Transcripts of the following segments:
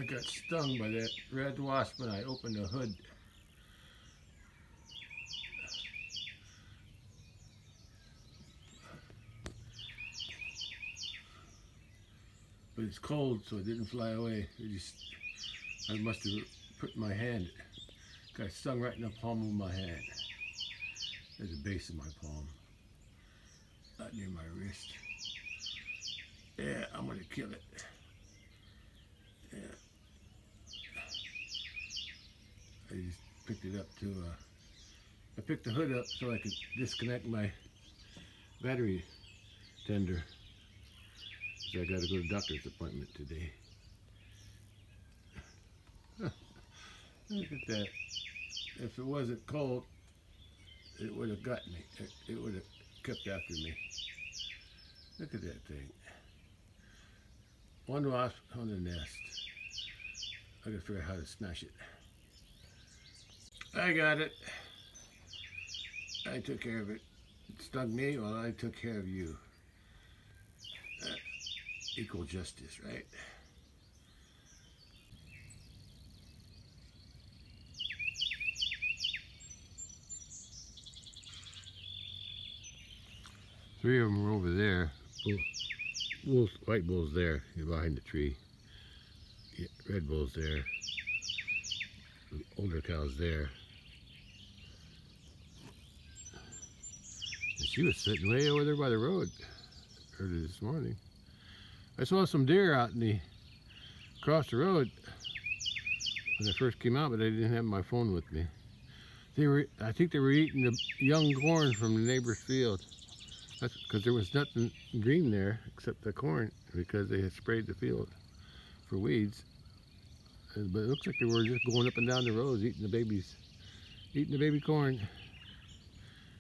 got stung by that red wasp when I opened the hood. But it's cold, so it didn't fly away. I must have put my hand, got stung right in the palm of my hand. There's the base of my palm, not near my wrist. Yeah, I'm gonna kill it. Yeah. I just picked it up I picked the hood up so I could disconnect my battery tender. So I gotta go to doctor's appointment today. Look at that. If it wasn't cold, it would have got me. It would have kept after me. Look at that thing. One wasp on the nest. I gotta figure out how to smash it. I got it. I took care of it. It stung me while I took care of you. Equal justice, right? Three of them are over there. White bull's there, behind the tree. Yeah, red bull's there. The older cow's there. And she was sitting way over there by the road early this morning. I saw some deer out across the road when I first came out, but I didn't have my phone with me. I think they were eating the young corn from the neighbor's field. That's because there was nothing green there except the corn, because they had sprayed the field for weeds. But it looks like they were just going up and down the roads eating the baby corn,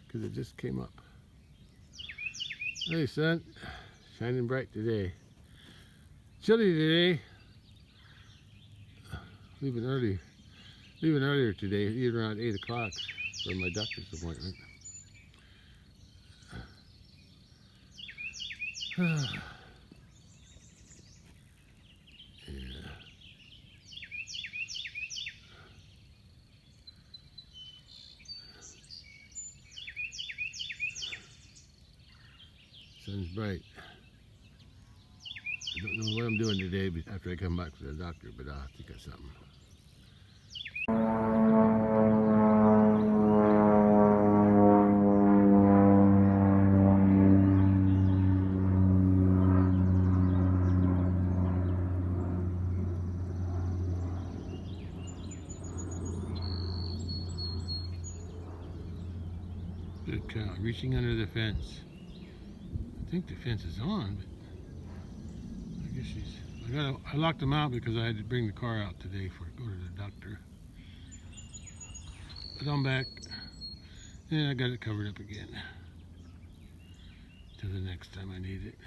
because it just came up. Hey, sun, shining bright today. Chilly today. Leaving earlier today, leaving around 8 o'clock for my doctor's appointment. Yeah. Sun's bright. I don't know what I'm doing today after I come back from the doctor, but I'll think of something. Good cow, reaching under the fence. I think the fence is on, but I guess I locked them out because I had to bring the car out today go to the doctor. But I'm back, and I got it covered up again till the next time I need it.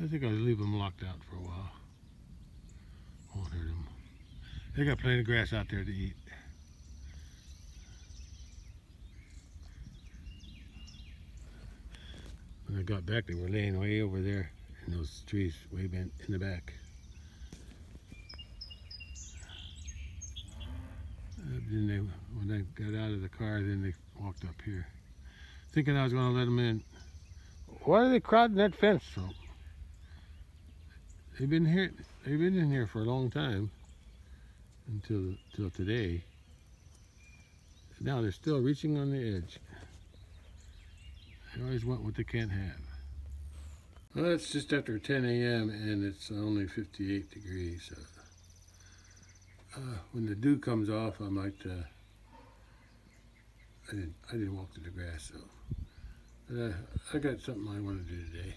I think I'll leave them locked out for a while. Won't hurt them. They got plenty of grass out there to eat. When I got back, they were laying way over there in those trees, way in the back. Then when I got out of the car, then they walked up here, thinking I was going to let them in. Why are they crowding that fence so? They've been in here for a long time, until today. Now they're still reaching on the edge. They always want what they can't have. Well, it's just after 10 a.m. and it's only 58 degrees. When the dew comes off, I might. I didn't walk to the grass, so. But I got something I want to do today.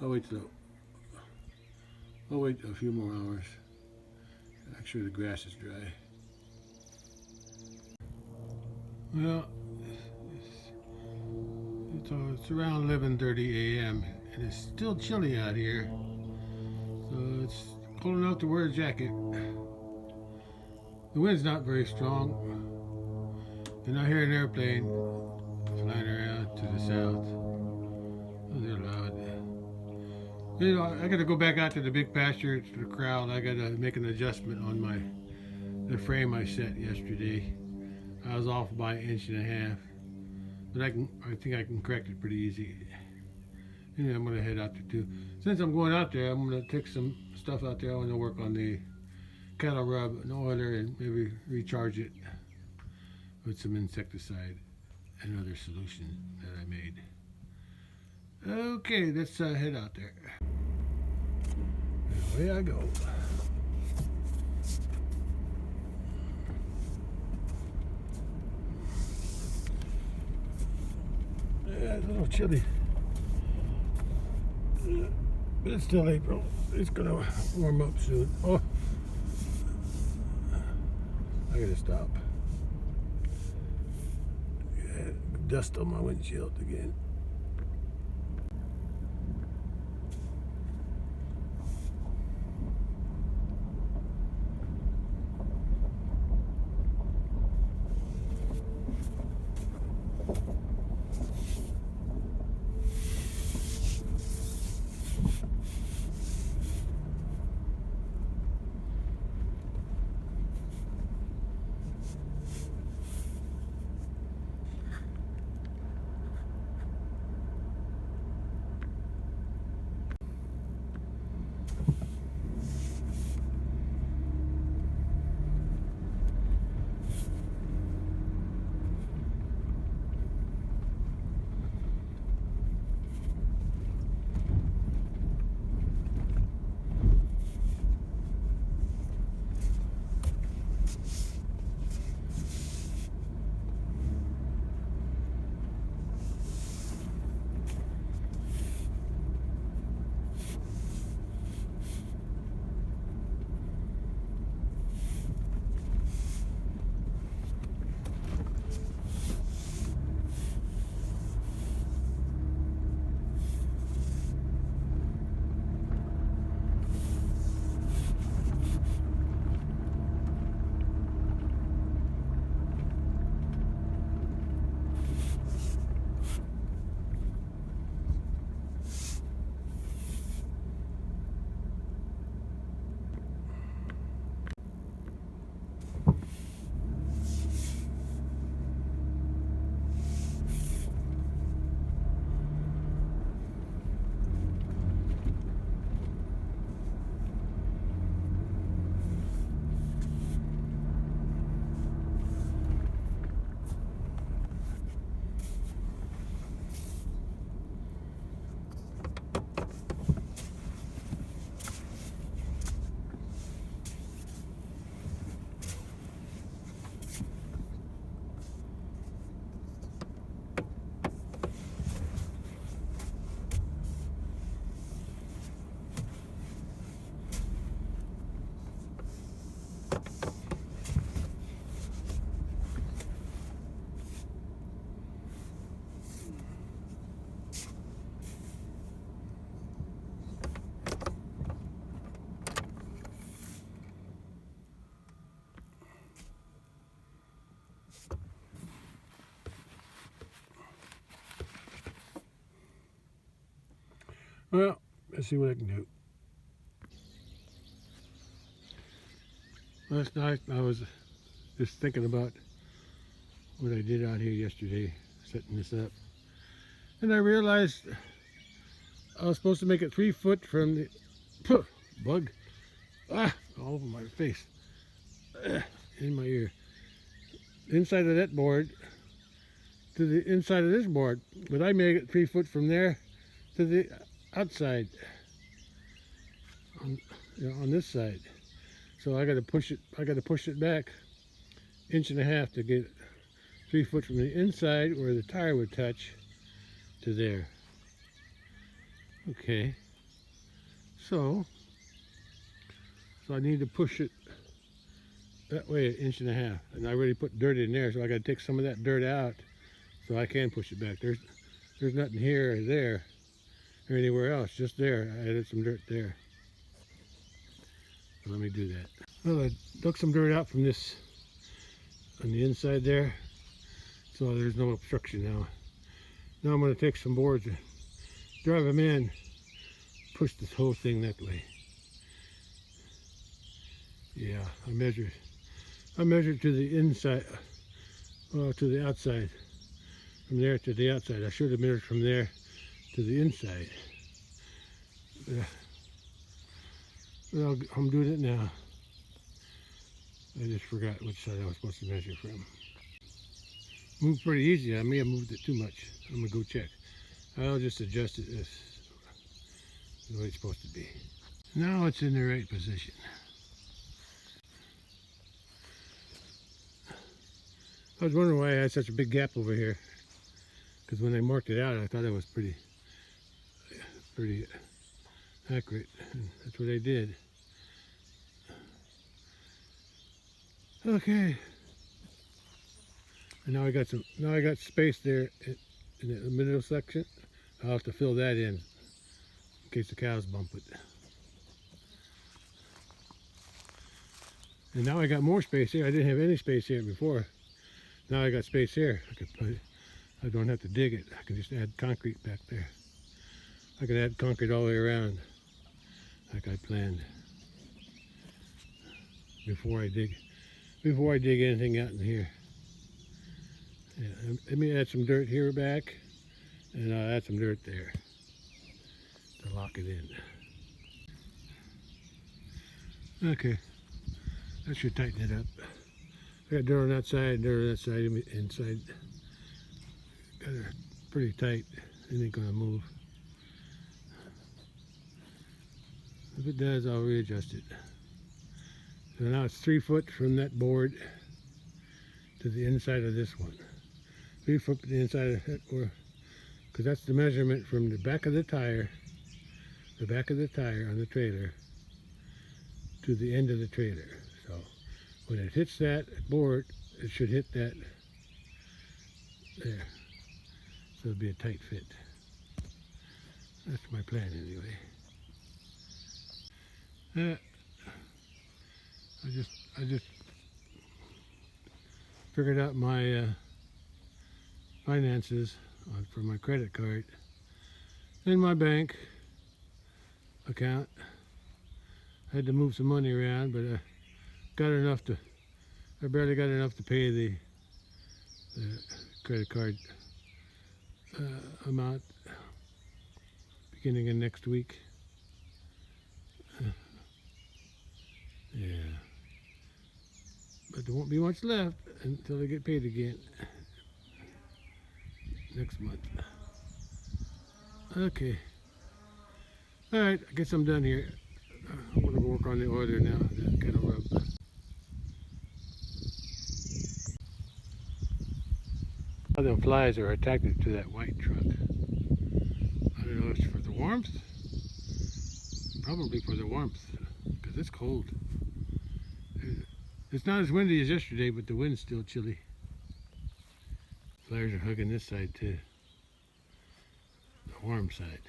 I'll wait a few more hours. Make sure the grass is dry. Well, it's around 11:30 a.m. and it's still chilly out here, so it's cold enough to wear a jacket. The wind's not very strong, and I hear an airplane flying around. to the south. Oh, they're loud. You know, I gotta go back out to the big pasture, to the crowd. I gotta make an adjustment on the frame I set yesterday. I was off by 1.5 inches, but I think I can correct it pretty easy. And I'm gonna head out there too. Since I'm going out there, I'm gonna take some stuff out there. I want to work on the cattle rub and oiler and maybe recharge it with some insecticide and other solution that I made. Okay, let's head out there. Away I go. Yeah, it's a little chilly, but it's still April. It's gonna warm up soon. Oh, I gotta stop. Yeah, dust on my windshield again. Well, let's see what I can do. Last night I was just thinking about what I did out here yesterday, setting this up. And I realized I was supposed to make it 3 foot from the bug all over my face, in my ear, inside of that board to the inside of this board, but I made it 3 foot from there to the outside on this side. So I got to push it back 1.5 inches to get 3 foot from the inside where the tire would touch to there. Okay, so I need to push it that way 1.5 inches, and I already put dirt in there, so I got to take some of that dirt out so I can push it back. There's nothing here or there or anywhere else, just there. I added some dirt there. So let me do that. Well, I dug some dirt out from this on the inside there, so there's no obstruction now. Now I'm going to take some boards and drive them in, push this whole thing that way. Yeah, I measured to the inside, to the outside, from there to the outside. I should have measured from there to the inside. Well, I'm doing it now. I just forgot which side I was supposed to measure from. Moved pretty easy. I may have moved it too much. I'm gonna go check. I'll just adjust it as the way it's supposed to be. Now it's in the right position. I was wondering why I had such a big gap over here, because when I marked it out, I thought it was pretty accurate, and that's what I did. Okay, and now I got space there in the middle section. I'll have to fill that in case the cows bump it. And now I got more space here. I didn't have any space here before. Now I got space here. I don't have to dig it. I can just add concrete back there. I can add concrete all the way around like I planned before I dig anything out in here. Yeah, let me add some dirt here back, and I'll add some dirt there to lock it in. Okay, that should tighten it up. I got dirt on that side, dirt on that side, inside. Got it pretty tight. It ain't gonna move. If it does, I'll readjust it. So now it's 3 foot from that board to the inside of this one. 3 foot to the inside of that board, because that's the measurement from the back of the tire on the trailer to the end of the trailer. So when it hits that board, it should hit that there. So it'll be a tight fit. That's my plan anyway. I just figured out my finances for my credit card in my bank account. I had to move some money around, but I barely got enough to pay the credit card amount beginning of next week. Yeah, but there won't be much left until I get paid again next month. Okay, all right, I guess I'm done here. I'm gonna go work on the oiler now, the kettle rub. All them flies are attracted to that white truck. I don't know if it's for the warmth. Probably for the warmth, because it's cold. It's not as windy as yesterday, but the wind's still chilly. Flies are hugging this side too, the warm side.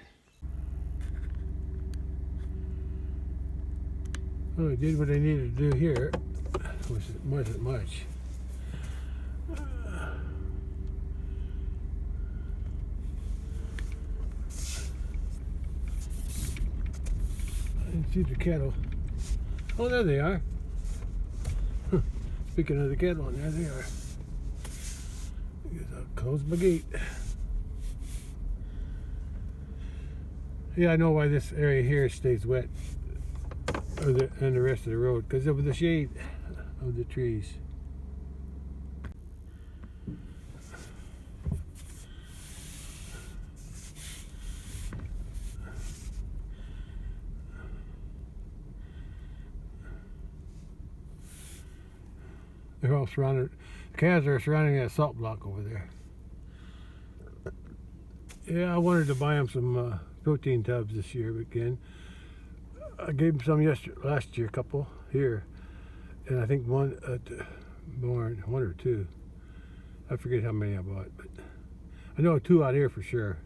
Well, I did what I needed to do here. Wasn't much. I didn't see the cattle. Oh, there they are. Speaking of the cattle, there they are. I guess I'll close my gate. Yeah, I know why this area here stays wet, and the rest of the road, because of the shade of the trees. They're all surrounded. The calves are surrounding that salt block over there. Yeah, I wanted to buy them some protein tubs this year again. I gave them some last year, a couple here, and I think one at the barn, one or two. I forget how many I bought, but I know 2 out here for sure,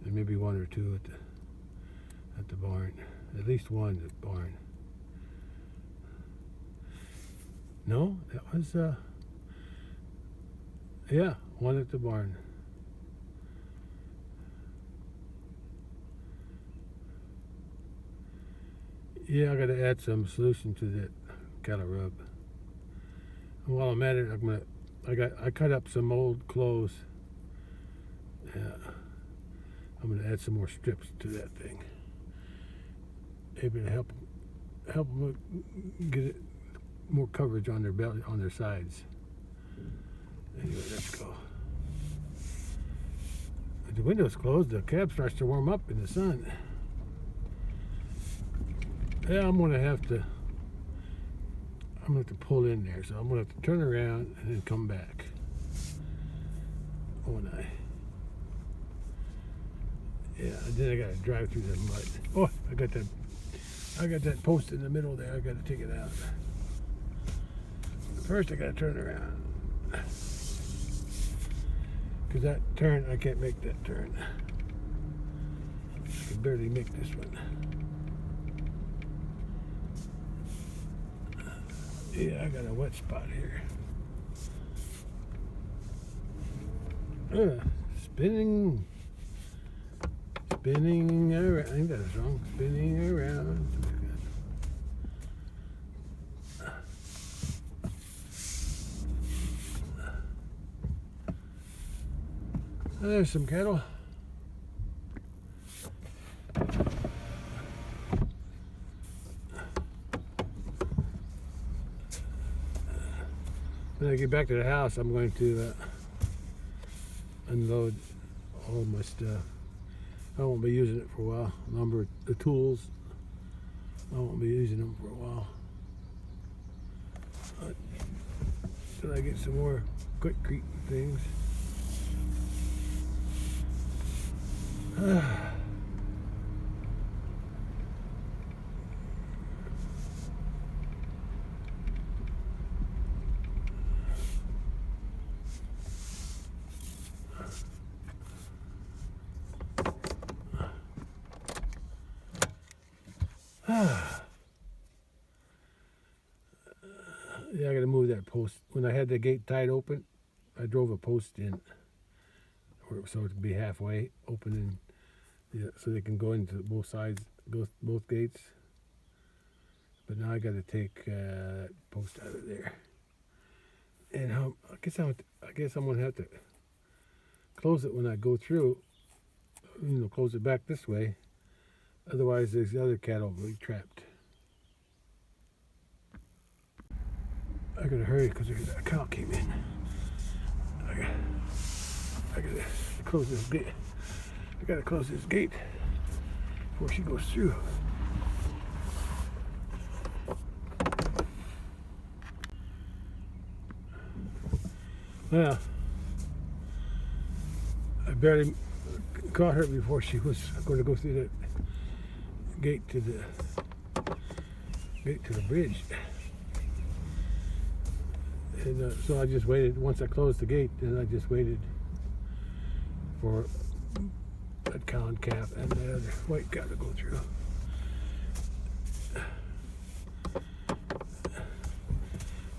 and maybe 1 or 2 at the barn. At least 1 at the barn. No, that was yeah, 1 at the barn. Yeah, I gotta add some solution to that cattle rub. And while I'm at it, I cut up some old clothes. Yeah, I'm gonna add some more strips to that thing. Maybe to help them get it more coverage on their belly, on their sides. Anyway, let's go. If the window's closed, the cab starts to warm up in the sun. Yeah, I'm gonna have to pull in there, so I'm gonna have to turn around and then come back. Won't I? Yeah, and then I gotta drive through the mud. Oh, I got that post in the middle there. I gotta take it out. First, I gotta turn around. Because that turn, I can't make that turn. I can barely make this one. Yeah, I got a wet spot here. Spinning around. I think that's wrong. Spinning around. There's some cattle. When I get back to the house, I'm going to unload all my stuff. I won't be using it for a while. Lumber, the tools, I won't be using them for a while. Until I get some more quickcrete things. Yeah, I gotta move that post. When I had the gate tied open, I drove a post in, so it could be halfway open, and yeah, so they can go into both sides, both gates. But now I gotta take that post out of there, and I guess I'm gonna have to close it when I go through. Close it back this way. Otherwise, these other cattle will be trapped. I gotta hurry because a cow came in. I gotta close this gate. I gotta close this gate before she goes through. Well, I barely caught her before she was going to go through the gate to the bridge. And so I just waited. Once I closed the gate, then I just waited for that cow and calf and the other white cow to go through.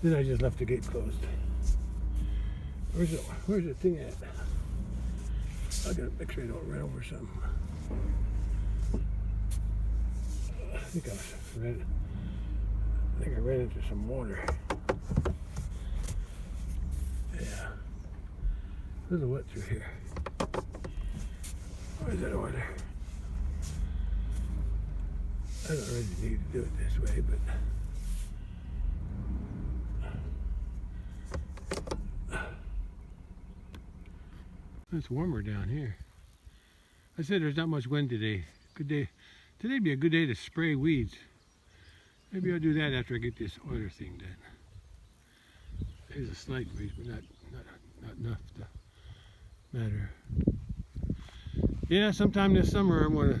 Then I just left the gate closed. Where's the thing at? I gotta make sure I don't run over something. I think I ran into some water. Yeah. A little wet through here. Where's that water? I don't really need to do it this way, but it's warmer down here. I said there's not much wind today. Good day. Today'd be a good day to spray weeds. Maybe I'll do that after I get this oiler thing done. There's a slight breeze, but not enough to matter. Yeah, sometime this summer I'm gonna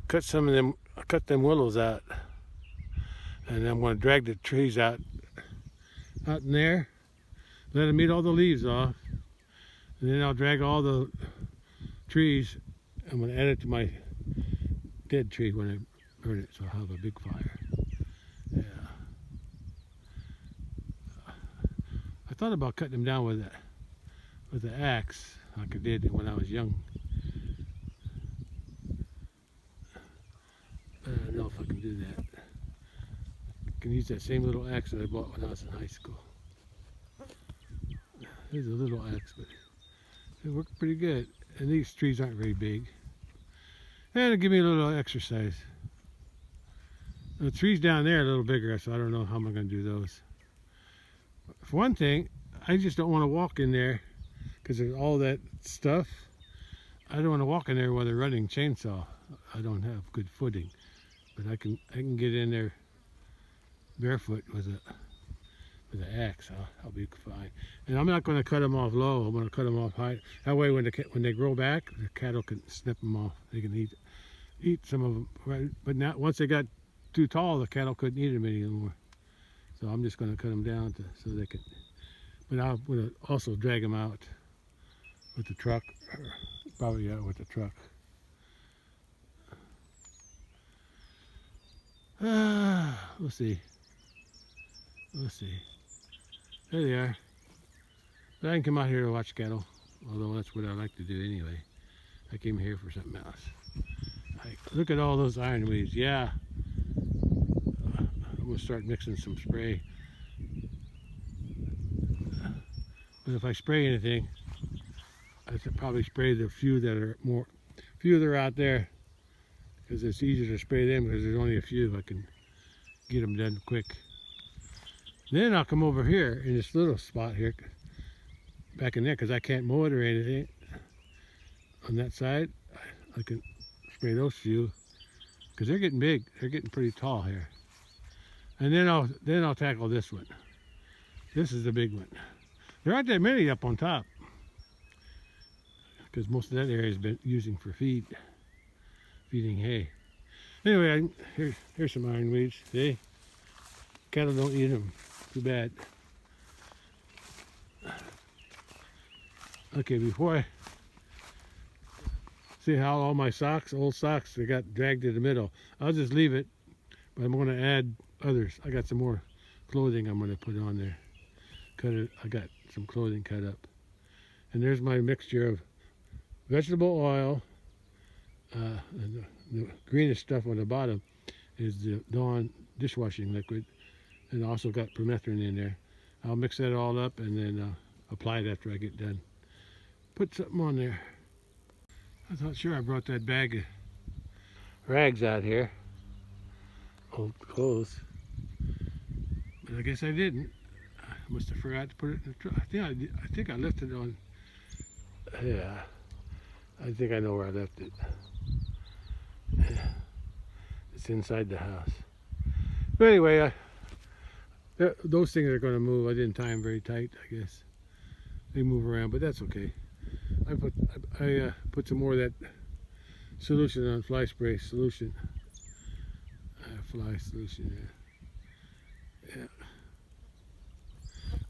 cut them willows out, and I'm gonna drag the trees out in there, let them eat all the leaves off, and then I'll drag all the trees. I'm gonna add it to my dead tree when I burn it, so I'll have a big fire. Yeah. I thought about cutting them down with the axe, like I did when I was young. I don't know if I can use that same little axe that I bought when I was in high school. There's a little axe, but it worked pretty good. And these trees aren't very big. And it'll give me a little exercise. The trees down there are a little bigger, so I don't know how I'm going to do those. For one thing, I just don't want to walk in there because there's all that stuff. I don't want to walk in there while they're running chainsaw. I don't have good footing, but I can get in there barefoot with an axe. I'll be fine. And I'm not going to cut them off low. I'm going to cut them off high. That way, when they grow back, the cattle can snip them off. They can eat some of them. Right? But not once they got too tall, the cattle couldn't eat them anymore. So I'm just going to cut them down so they can. But I'm going to also drag them out with the truck. Probably out with the truck. We'll see. We'll see. There they are. But I can come out here to watch cattle, although that's what I like to do anyway. I came here for something else. Look at all those ironweeds. Yeah. I'm going to start mixing some spray. But if I spray anything, I should probably spray the few that are out there, because it's easier to spray them because there's only a few. I can get them done quick. Then I'll come over here in this little spot here, back in there, because I can't mow it or anything. On that side, I can spray those few, because they're getting big. They're getting pretty tall here. And then I'll tackle this one. This is the big one. There aren't that many up on top, because most of that area has been using for feeding hay. Anyway, here's some ironweeds. See, cattle don't eat them. Too bad. Okay, before I see how all my socks, old socks, they got dragged in the middle. I'll just leave it, but I'm going to add others. I got some more clothing I'm going to put on there. I got some clothing cut up. And there's my mixture of vegetable oil, and the greenish stuff on the bottom is the Dawn dishwashing liquid, and also got permethrin in there. I'll mix that all up and then apply it after I get done. Put something on there. I thought sure I brought that bag of rags out here, old clothes, but I guess I didn't. I must have forgot to put it in the truck. I think I left it on. Yeah, I think I know where I left it. It's inside the house. But anyway, those things are going to move. I didn't tie them very tight, I guess. They move around, but that's okay. I put some more of that solution on, fly spray solution. Fly solution, yeah.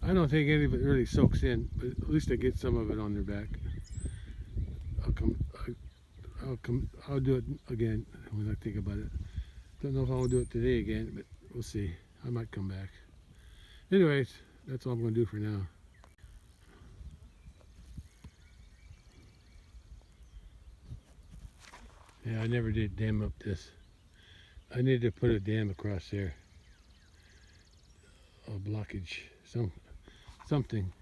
I don't think any of it really soaks in, but at least I get some of it on their back. I'll do it again when I think about it. Don't know if I'll do it today again, but we'll see. I might come back. Anyways, that's all I'm going to do for now. Yeah, I never did dam up this. I need to put a dam across there. A blockage, something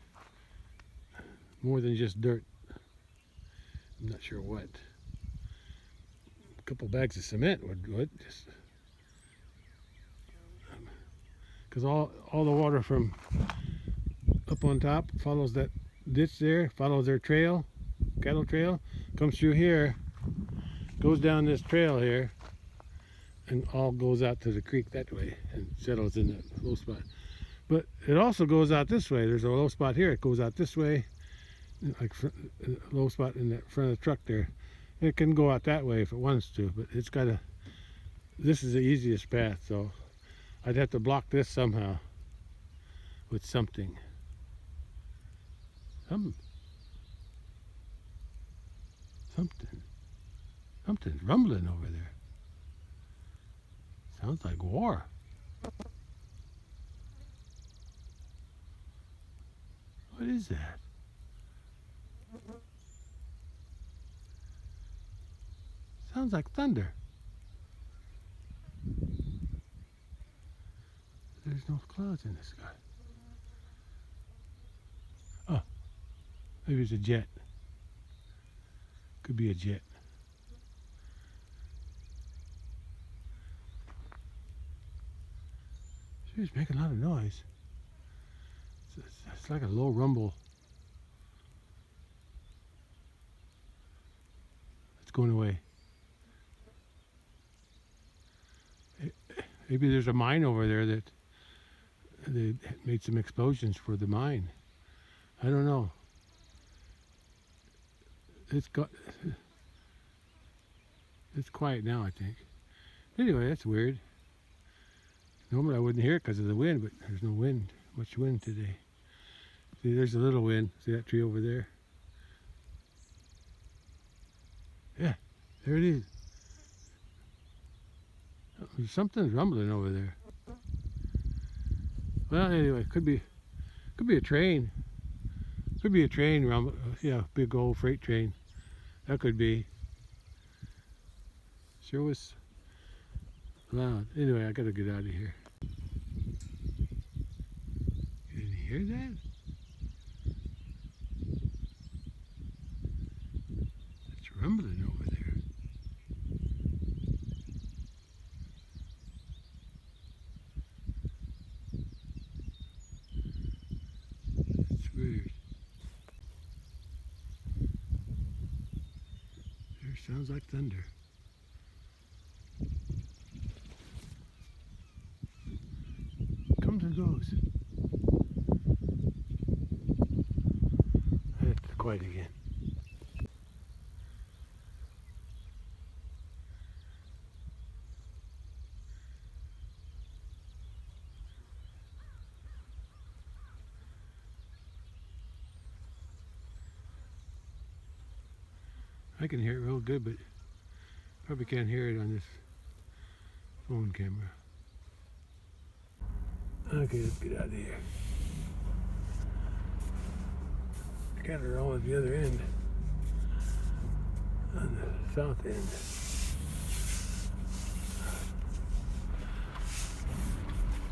more than just dirt. I'm not sure what. A couple bags of cement would do it. Because all the water from up on top follows that ditch there, follows their trail, cattle trail, comes through here, goes down this trail here, and all goes out to the creek that way and settles in that low spot. But it also goes out this way. There's a low spot here. It goes out this way, like a low spot in the front of the truck there. It can go out that way if it wants to, but it's got to. This is the easiest path, so I'd have to block this somehow with something. Something's rumbling over there. Sounds like war. What is that? Sounds like thunder. there's no clouds in the sky. Oh, maybe it's a jet. Could be a jet. It's making a lot of noise. It's like a low rumble. It's going away. Maybe there's a mine over there that they made some explosions for the mine. I don't know. It's quiet now, I think. Anyway, that's weird. Normally I wouldn't hear it because of the wind, but there's no wind, much wind today. See, there's a little wind. See that tree over there? Yeah, there it is. Something's rumbling over there. Well, anyway, could be a train. Could be a train rumble. Yeah, big old freight train. That could be. Sure was loud. Anyway, I gotta get out of here. You didn't hear that? It's rumbling over there. It's weird. There sounds like thunder. Comes and goes. It's quiet again. I can hear it real good, but probably can't hear it on this phone camera. Okay, let's get out of here. I got her on at the other end, on the south end.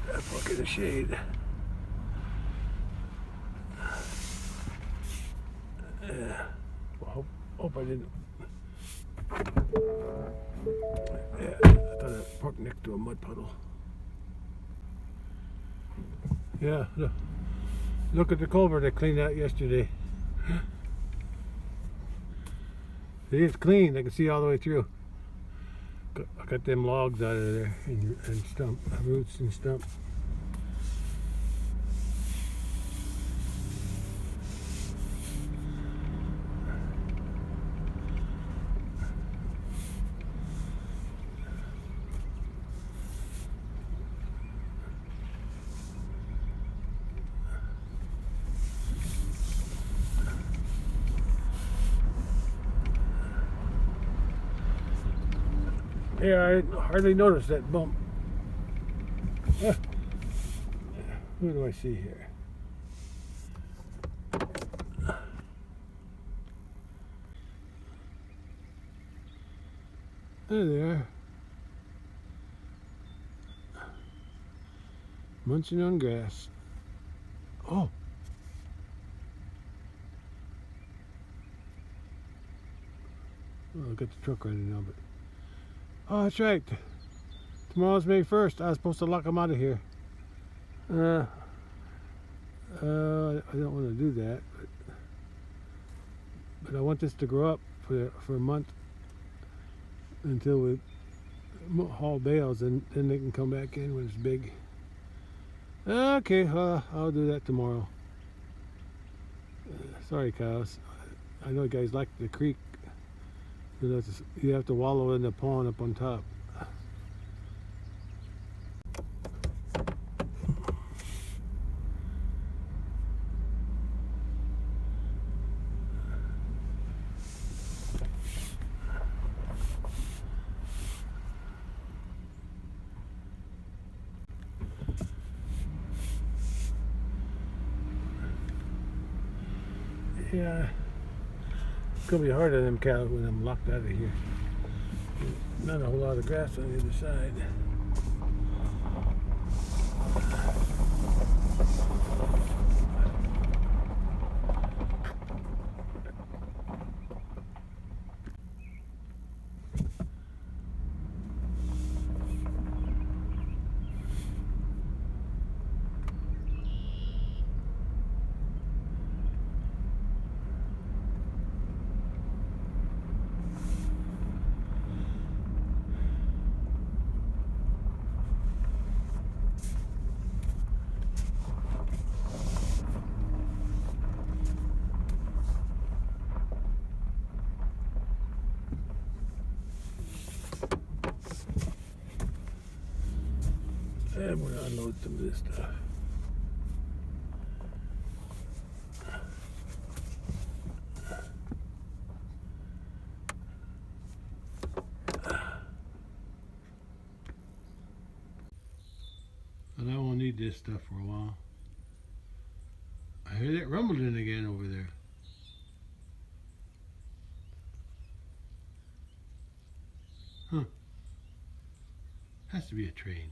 That bucket of shade. Yeah. Well, hope I didn't. Yeah, I thought I parked next to a mud puddle. Yeah, look at the culvert I cleaned out yesterday. It is clean. I can see all the way through. I got them logs out of there and stump, roots and stump. Yeah, I hardly noticed that bump. Who do I see here? There they are. Munching on grass. Oh. Well, I got the truck running now, but oh, that's right. Tomorrow's May 1st. I was supposed to lock them out of here. I don't want to do that, but I want this to grow up for a month until we haul bales, and then they can come back in when it's big. Okay, I'll do that tomorrow. Sorry, cows. I know you guys like the creek. You have to wallow in the pond up on top. Yeah. It's gonna be hard on them cows when I'm locked out of here. Not a whole lot of grass on the other side. I'm going to unload some of this stuff. And I won't need this stuff for a while. I hear that rumbling again over there. Huh. Has to be a train.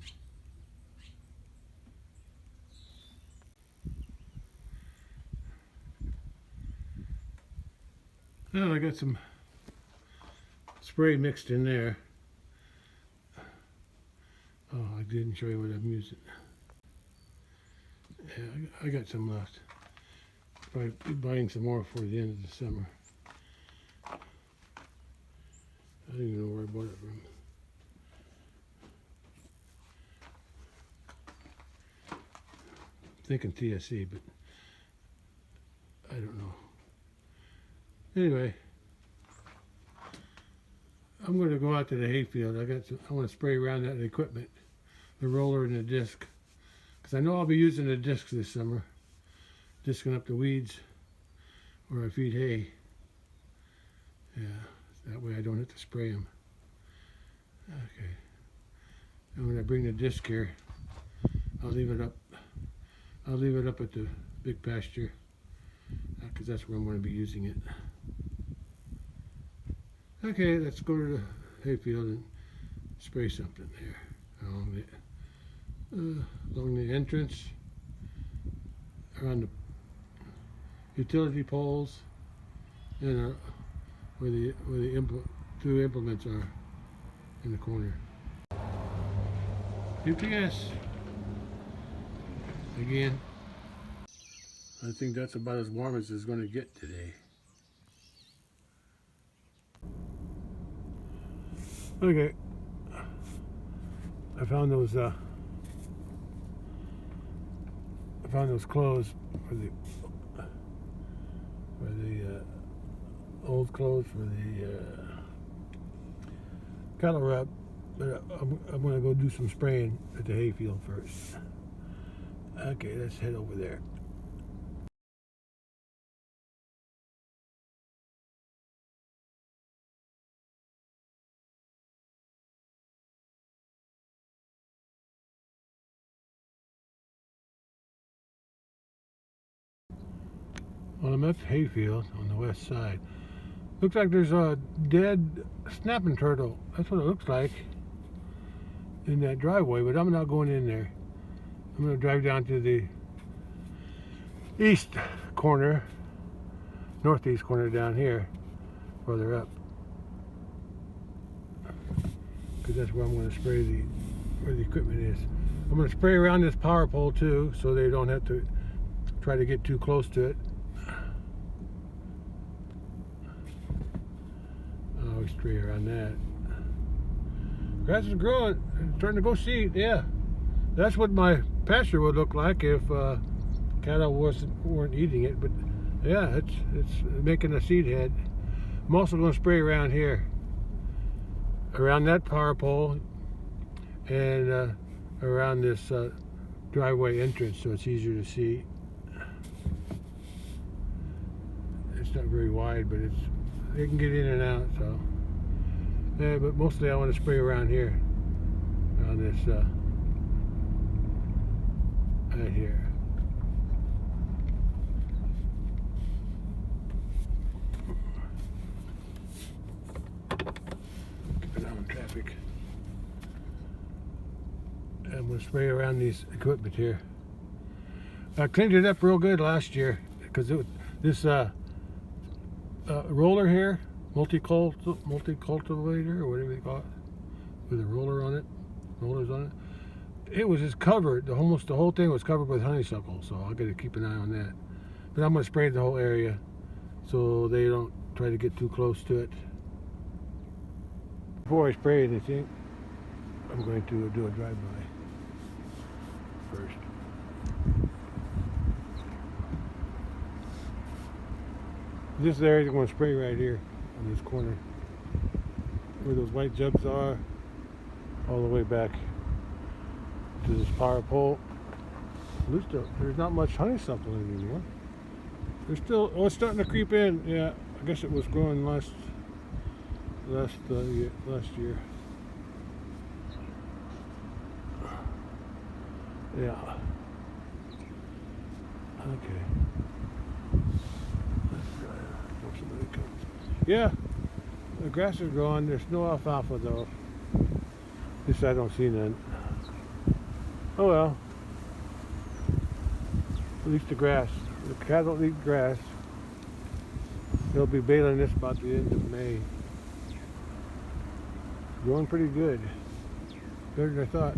Well, I got some spray mixed in there. Oh, I didn't show you what I'm using. Yeah, I got some left. Probably be buying some more for the end of the summer. I don't even know where I bought it from. Thinking TSC, but I don't know. Anyway, I'm going to go out to the hayfield. I want to spray around that equipment, the roller and the disc, because I know I'll be using the discs this summer, discing up the weeds where I feed hay. Yeah, that way I don't have to spray them. Okay, and when I bring the disc here, I'll leave it up. I'll leave it up at the big pasture, because that's where I'm going to be using it. Okay, let's go to the hayfield and spray something there along the entrance, around the utility poles, and where the two implements are in the corner. UPS again. I think that's about as warm as it's going to get today. Okay, I found those clothes for the old clothes for the cattle rut, but I'm going to go do some spraying at the hayfield first. Okay, let's head over there. Well, I'm at the hayfield on the west side. Looks like there's a dead snapping turtle. That's what it looks like in that driveway, but I'm not going in there. I'm going to drive down to the east corner, northeast corner down here, further up, because that's where I'm going to spray where the equipment is. I'm going to spray around this power pole too, so they don't have to try to get too close to it. I always spray around that. Grass is growing. It's starting to go seed. Yeah, that's what my pasture would look like if cattle weren't eating it. But yeah, it's making a seed head. I'm also going to spray around here, around that power pole, and around this driveway entrance, so it's easier to see. It's not very wide, but they can get in and out. So, yeah, but mostly I want to spray around here, on this right here. Keep an eye on traffic. I'm going to spray around these equipment here. I cleaned it up real good last year, because this roller here, multi-cultivator or whatever they call it, with a rollers on it. It was just covered. Almost the whole thing was covered with honeysuckle, so I got to keep an eye on that. But I'm going to spray the whole area so they don't try to get too close to it. Before I spray anything, I'm going to do a drive-by first. This area is going to spray right here on this corner, where those white jugs are, all the way back to this power pole. At least there's not much honeysuckle anymore. There's still, oh, it's starting to creep in. Yeah, I guess it was growing last year. Yeah. Okay. Somebody comes. Yeah, the grass is growing. There's no alfalfa though. At least I don't see none. Oh well. At least the grass. The cattle eat grass. They'll be baling this about the end of May. Growing pretty good. Better than I thought.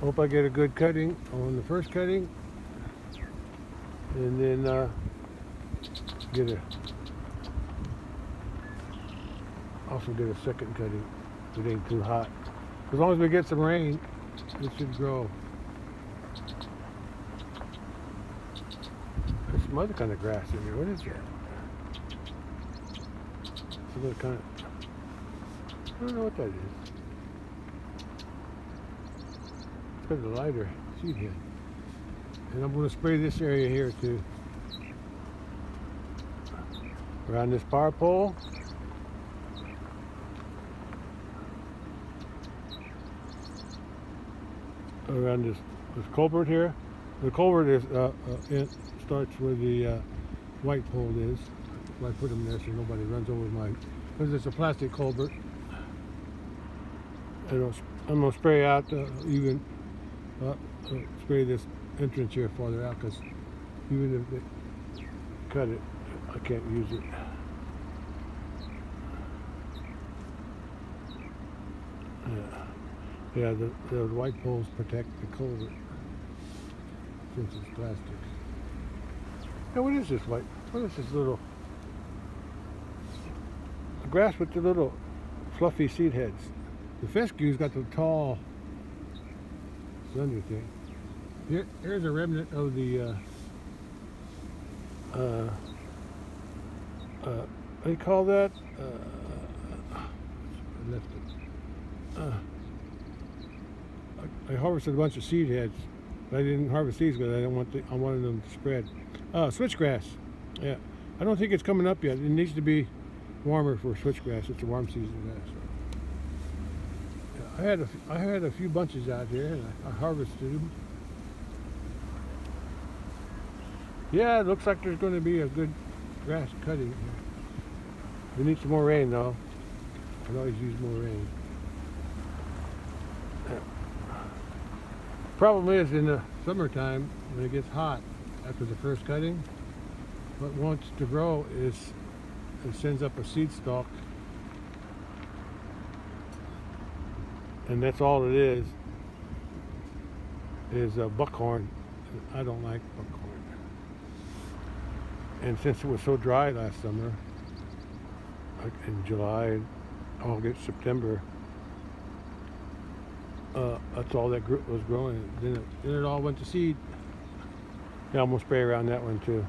Hope I get a good cutting on the first cutting. And then also get a second cutting if it ain't too hot. As long as we get some rain, it should grow. There's some other kind of grass in here. What is that? Some other kind of, I don't know what that is. It's got a lighter seed head. And I'm going to spray this area here too. Around this power pole. Around this culvert here. The culvert is it starts where the white pole is. So I put them there so nobody runs over mine. Because it's a plastic culvert. I'm going to spray out spray this entrance here farther out, because even if they cut it, I can't use it. Yeah, the white poles protect the culvert since it's plastic. Now what is this white? What is this little grass with the little fluffy seed heads? The fescue's got the tall slender thing. Here's a remnant of the what do you call that? I left it. I harvested a bunch of seed heads, but I didn't harvest these because I wanted them to spread. Switchgrass. Yeah, I don't think it's coming up yet. It needs to be warmer for switchgrass. It's a warm season grass. Yeah, I had a few bunches out here, and I harvested them. Yeah, it looks like there's going to be a good grass cutting here. We need some more rain though. I can always use more rain. Problem is, in the summertime when it gets hot after the first cutting, what wants to grow is it sends up a seed stalk, and that's all it is buckhorn. I don't like buckhorn. And since it was so dry last summer, like in July, August, September, that's all that was growing. Then it all went to seed. Yeah, I'm gonna spray around that one too.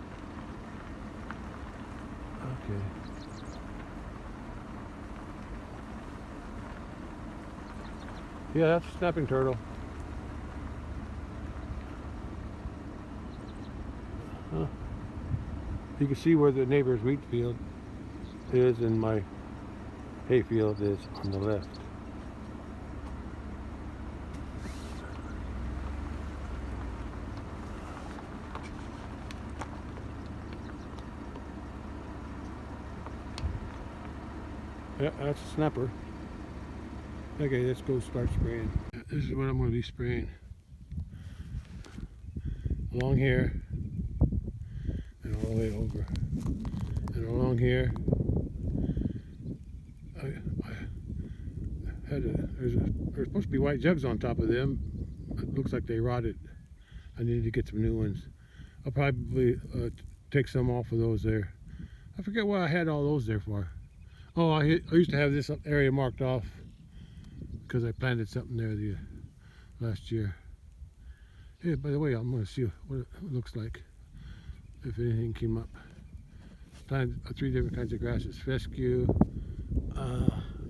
Okay. Yeah, that's a snapping turtle. Huh. You can see where the neighbor's wheat field is and my hayfield is on the left. Yeah, that's a snapper. Okay, let's go start spraying. This is what I'm going to be spraying. Along here, and all the way over. And along here, there's supposed to be white jugs on top of them. It looks like they rotted. I need to get some new ones. I'll probably take some off of those there. I forget what I had all those there for. Oh, I used to have this area marked off because I planted something there last year. Hey, by the way, I'm going to see what it looks like if anything came up. Planted 3 different kinds of grasses: fescue,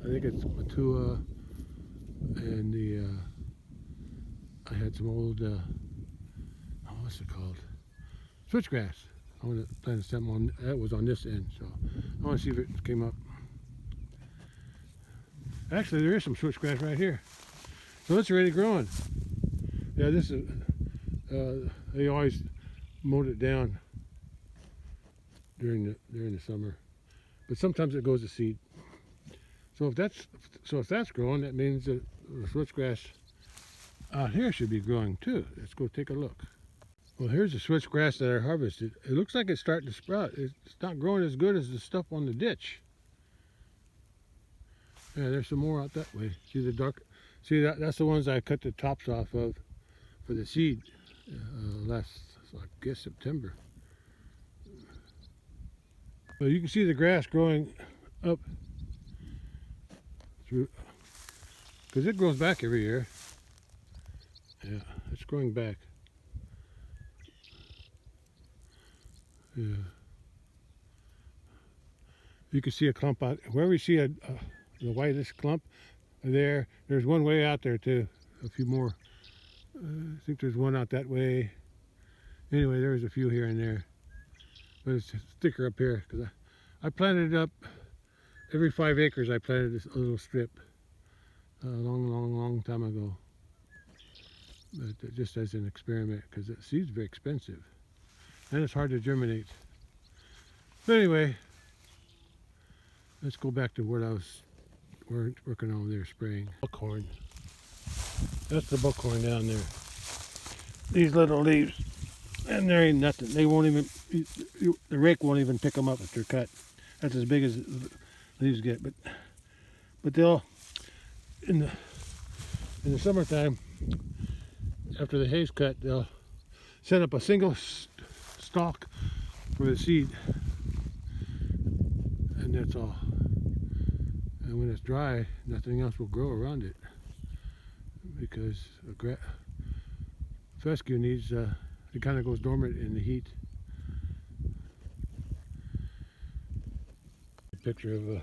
I think it's Matua, and I had some old, what's it called? Switchgrass. I want to plant something on, that was on this end, so I want to see if it came up. Actually, there is some switchgrass right here. So it's already growing. Yeah, this is, they always mowed it down during the summer. But sometimes it goes to seed. So if that's growing, that means that the switchgrass out here should be growing too. Let's go take a look. Well, here's the switchgrass that I harvested. It looks like it's starting to sprout. It's not growing as good as the stuff on the ditch. Yeah, there's some more out that way. See the dark? See that's the ones I cut the tops off of for the seed last, I guess, September. But you can see the grass growing up through, because it grows back every year. Yeah, it's growing back. Yeah. You can see a clump out wherever you see the whitest clump there's one way out there too. A few more. I think there's one out that way. Anyway, there's a few here and there. But it's thicker up here because I planted it up every 5 acres. I planted this little strip a long time ago. But just as an experiment, because the seed's very expensive and it's hard to germinate. But anyway, let's go back to what I was working on there, spraying. Buckhorn. That's the buckhorn down there. These little leaves, and there ain't nothing. They won't even, the rake won't even pick them up if they're cut. That's as big as leaves get. But they'll, in the summertime, after the hay's cut, they'll set up a single stalk for the seed, and that's all. And when it's dry, nothing else will grow around it, because fescue needs, it kind of goes dormant in the heat. A picture of a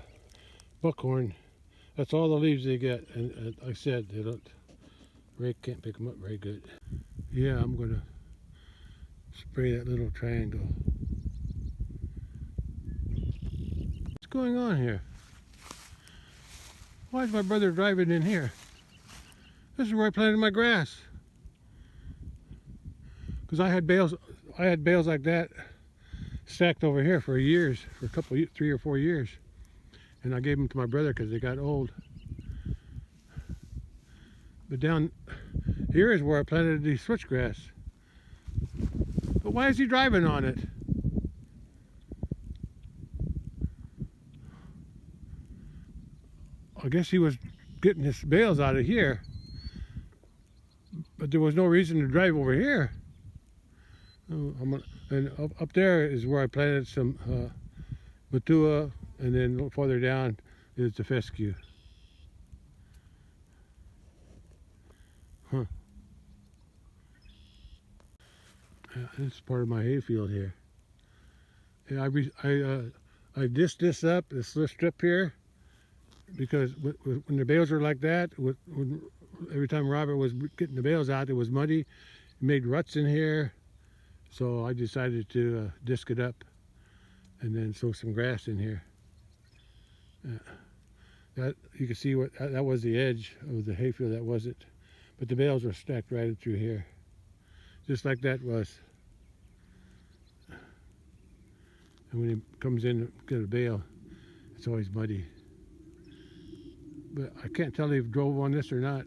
buckhorn. That's all the leaves they get, and like I said, they don't. Rake can't pick them up very good. Yeah, I'm gonna spray that little triangle. What's going on here? Why is my brother driving in here? This is where I planted my grass. Because I had bales like that stacked over here for years, for a couple, 3 or 4 years, and I gave them to my brother because they got old. But down here is where I planted the switchgrass. But why is he driving on it? I guess he was getting his bales out of here, but there was no reason to drive over here. And up there is where I planted some Matua, and then farther down is the fescue. Huh. Yeah, this is part of my hayfield here. Yeah, I dished this up, this little strip here, because when the bales were like that, every time Robert was getting the bales out, it was muddy. It made ruts in here, so I decided to disc it up and then sow some grass in here. That you can see that was the edge of the hayfield. That wasn't. But the bales were stacked right through here, just like that was. And when he comes in to get a bale, it's always muddy. But I can't tell if he drove on this or not.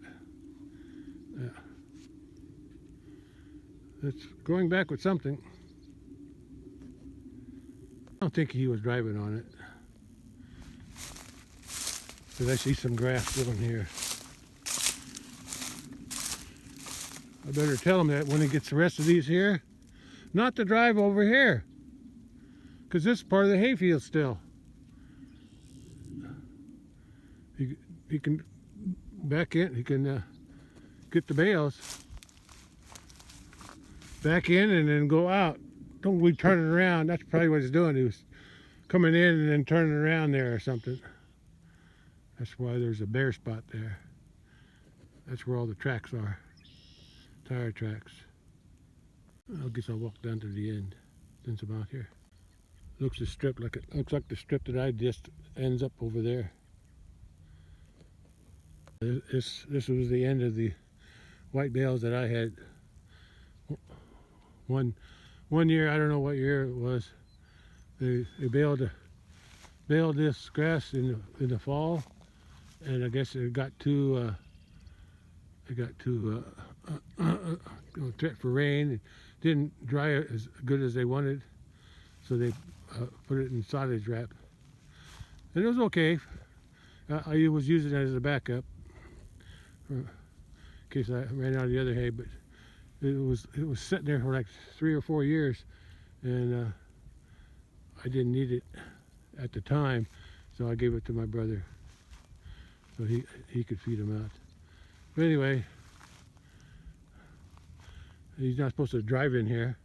It's going back with something. I don't think he was driving on it. Because I see some grass growing here. I better tell him that when he gets the rest of these here, not to drive over here, because this is part of the hayfield still. He can back in, he can get the bales back in and then go out. Don't be turning around. That's probably what he's doing. He was coming in and then turning around there or something. That's why there's a bare spot there. That's where all the tracks are, tire tracks. I guess I'll walk down to the end since I'm out here. Looks the strip like it looks like the strip that I just ends up over there. This was the end of the white bales that I had. One year, I don't know what year it was. They baled this grass in the fall, and I guess it got too threat for rain. It didn't dry as good as they wanted, so they put it in silage wrap. And it was okay. I was using it as a backup in case I ran out of the other hay, but it was sitting there for like 3 or 4 years, and I didn't need it at the time, so I gave it to my brother so he could feed them out. But anyway, he's not supposed to drive in here,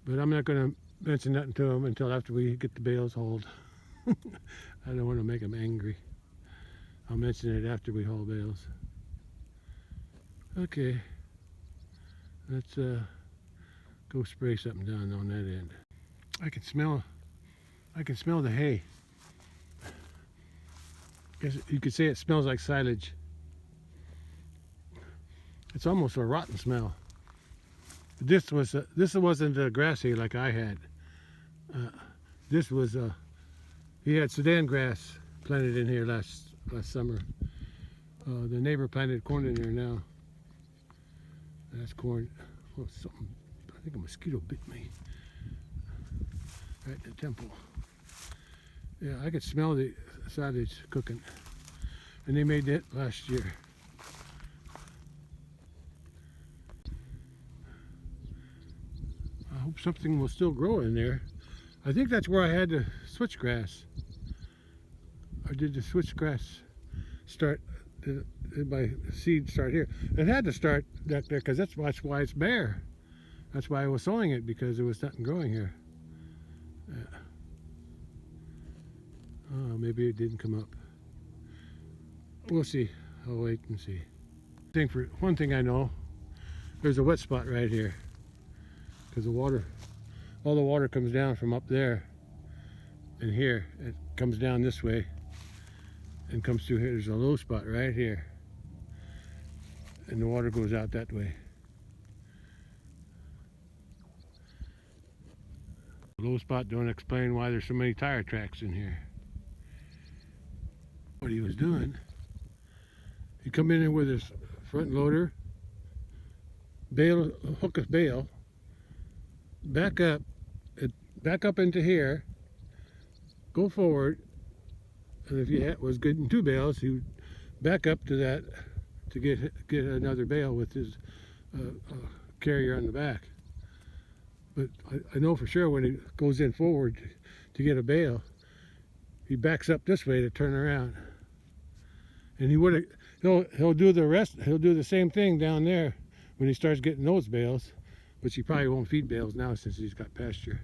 but I'm not going to mention nothing to him until after we get the bales hauled. I don't want to make him angry. I'll mention it after we haul bales. Okay, let's go spray something down on that end. I can smell the hay. Guess you could say it smells like silage. It's almost a rotten smell. This wasn't a grass hay like I had. This was he had Sudan grass planted in here last summer. The neighbor planted corn in there now. That's corn. Oh, something. I think a mosquito bit me right in the temple. Yeah, I could smell the silage cooking, and they made that last year. I hope something will still grow in there. I think that's where I had the switchgrass. I did the switchgrass start. My seed start here. It had to start back there because that's why it's bare. That's why I was sowing it, because there was nothing growing here. Oh, maybe it didn't come up. We'll see. I'll wait and see. One thing I know, there's a wet spot right here because all the water comes down from up there and here. It comes down this way and comes through here. There's a low spot right here, and the water goes out that way. The low spot don't explain why there's so many tire tracks in here. What he was doing, he come in here with his front loader, hook a bale, back up into here, go forward, and if he was getting 2 bales, he would back up to that to get another bale with his carrier on the back. But I know for sure when he goes in forward to get a bale, he backs up this way to turn around, and he'll do the rest. He'll do the same thing down there when he starts getting those bales, which he probably won't feed bales now since he's got pasture.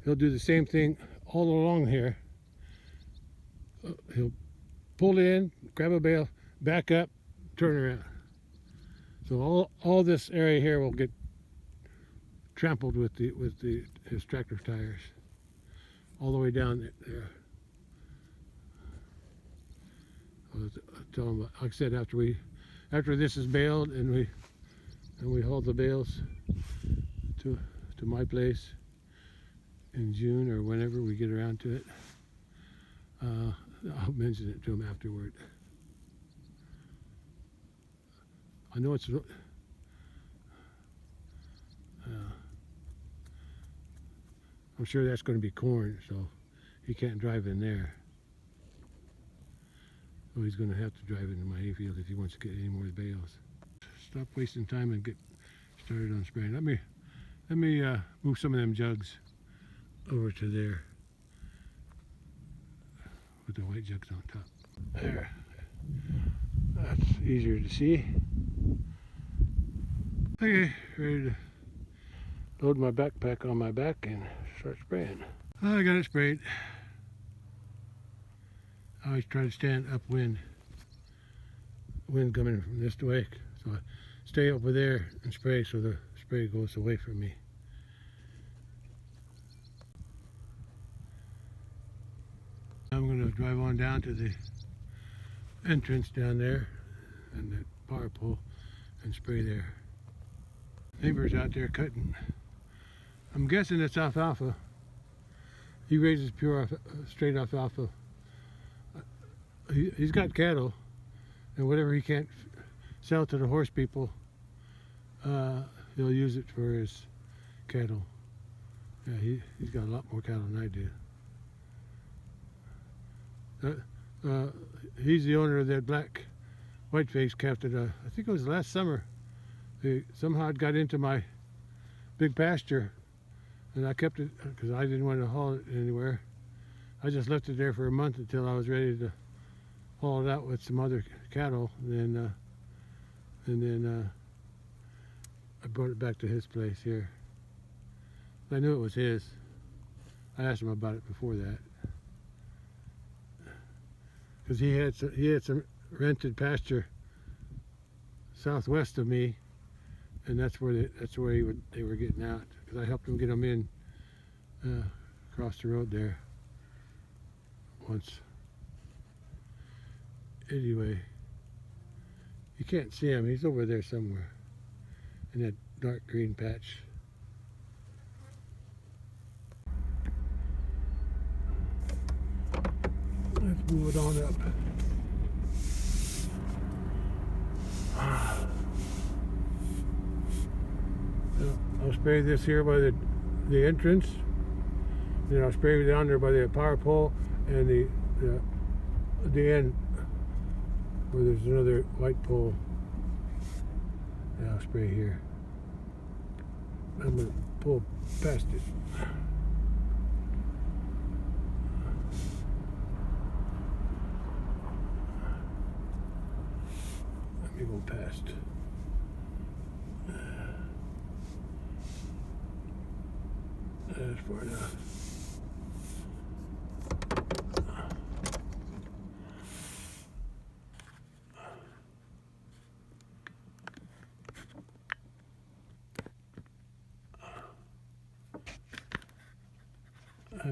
He'll do the same thing all along here. He'll pull in, grab a bale, back up, turn around. So all this area here will get trampled with his tractor tires, all the way down there. I'll tell him, like I said, after this is baled and we haul the bales to my place in June or whenever we get around to it, I'll mention it to him afterward. I know it's I'm sure that's going to be corn, so he can't drive in there. So he's going to have to drive into my hayfield if he wants to get any more bales. Stop wasting time and get started on spraying. Let me move some of them jugs over to there with the white jugs on top. There. That's easier to see. Okay, ready to load my backpack on my back and start spraying. I got it sprayed. I always try to stand upwind. Wind coming from this way, so I stay over there and spray so the spray goes away from me. I'm going to drive on down to the entrance down there and the power pole and spray there. Neighbor's out there cutting. I'm guessing it's alfalfa. He raises pure straight alfalfa. He's got cattle, and whatever he can't sell to the horse people, he'll use it for his cattle. Yeah, he's got a lot more cattle than I do. He's the owner of that black whiteface calf that I think it was last summer. Somehow it got into my big pasture, and I kept it because I didn't want to haul it anywhere. I just left it there for a month until I was ready to haul it out with some other cattle, and then I brought it back to his place here. I knew it was his. I asked him about it before that, because he had some rented pasture southwest of me, and that's where they were getting out, because I helped him get them in across the road there once. Anyway, you can't see him. He's over there somewhere in that dark green patch. Let's move it on up. I'll spray this here by the entrance. Then I'll spray down there by the power pole and the end where there's another white pole. And I'll spray here. I'm going to pull past it. Let me go past. That's far enough.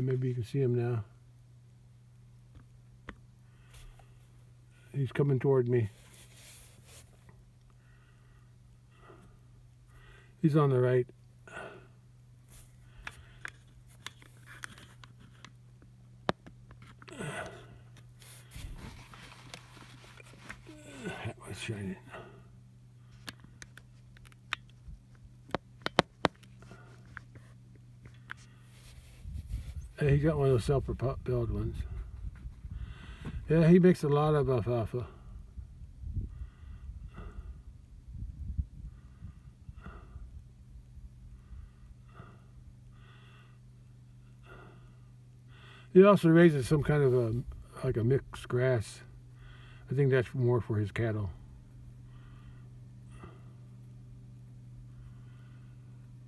Maybe you can see him now. He's coming toward me. He's on the right. That was shining. He got one of those self-propelled ones. Yeah, he makes a lot of alfalfa. He also raises some kind of like a mixed grass. I think that's more for his cattle.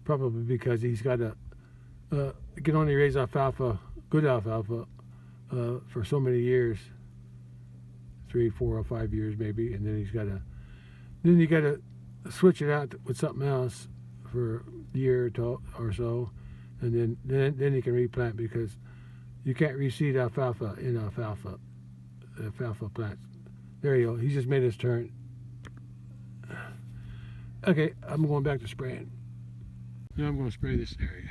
Probably because he's got he can only raise alfalfa, good alfalfa, for so many years, 3, 4, or 5 years maybe, and then you got to switch it out with something else for a year or so, and then you can replant, because you can't reseed alfalfa in alfalfa plants. There you go. He just made his turn. Okay, I'm going back to spraying. Now I'm going to spray this area.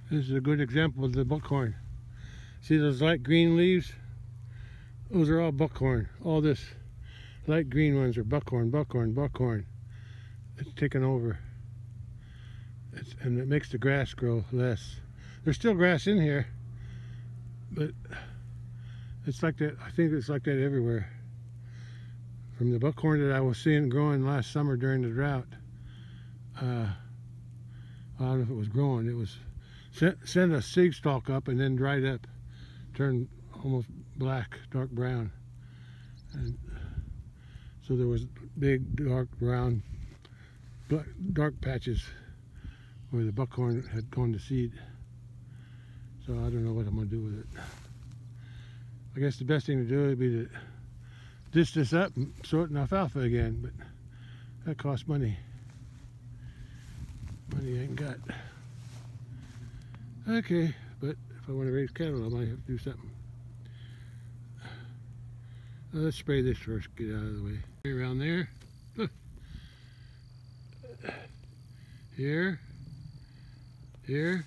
This is a good example of the buckhorn. See those light green leaves? Those are all buckhorn. All this light green ones are buckhorn, buckhorn, buckhorn. It's taken over. And it makes the grass grow less. There's still grass in here, but it's like that. I think it's like that everywhere. From the buckhorn that I was seeing growing last summer during the drought, I don't know if it was growing. It was sent a seed stalk up and then dried up, turned almost black, dark brown. And so there was big, dark brown, dark patches where the buckhorn had gone to seed. So I don't know what I'm going to do with it. I guess the best thing to do would be to dish this up and sow it in alfalfa again, but that costs money. Money I ain't got. Okay, but if I want to raise cattle, I might have to do something. Let's spray this first, get out of the way. Around there. Here. Here.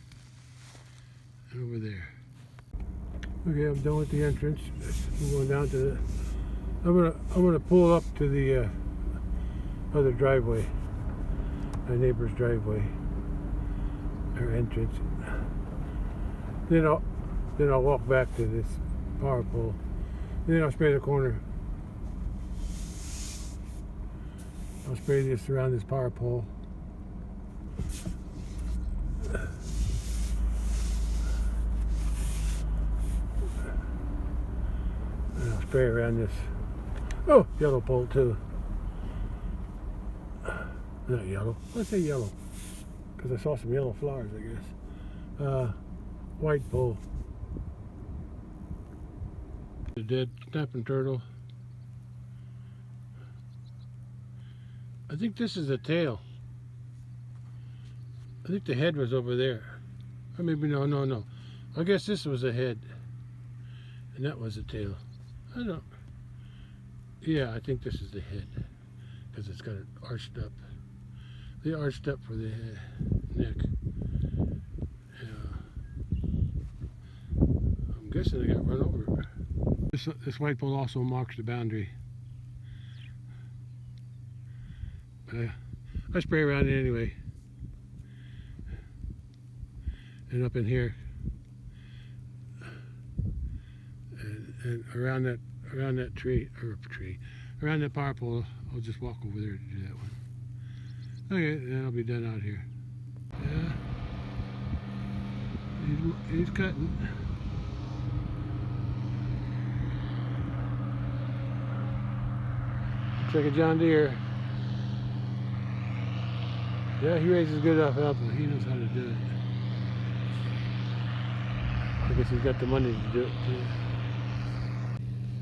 And over there. Okay, I'm done with the entrance. I'm going down to the... I'm gonna pull up to the other driveway. My neighbor's driveway. Her entrance. Then I'll walk back to this power pole. Then I'll spray the corner. I'll spray this around this power pole. And I'll spray around this, yellow pole too. Not yellow. Let's say yellow, because I saw some yellow flowers, I guess. White pole. The dead snapping turtle. I think this is the tail. I think the head was over there. Or maybe no. I guess this was the head. And that was the tail. I don't... Yeah, I think this is the head. Because it's got it arched up. They arched up for the neck. Yeah. I'm guessing they got run over. This white pole also marks the boundary. But I spray around it anyway. And up in here. And around that tree, around that power pole, I'll just walk over there to do that one. Okay, then I'll be done out here. Yeah. He's cutting. Looks like a John Deere. Yeah, he raises good alfalfa. He knows how to do it. I guess he's got the money to do it too.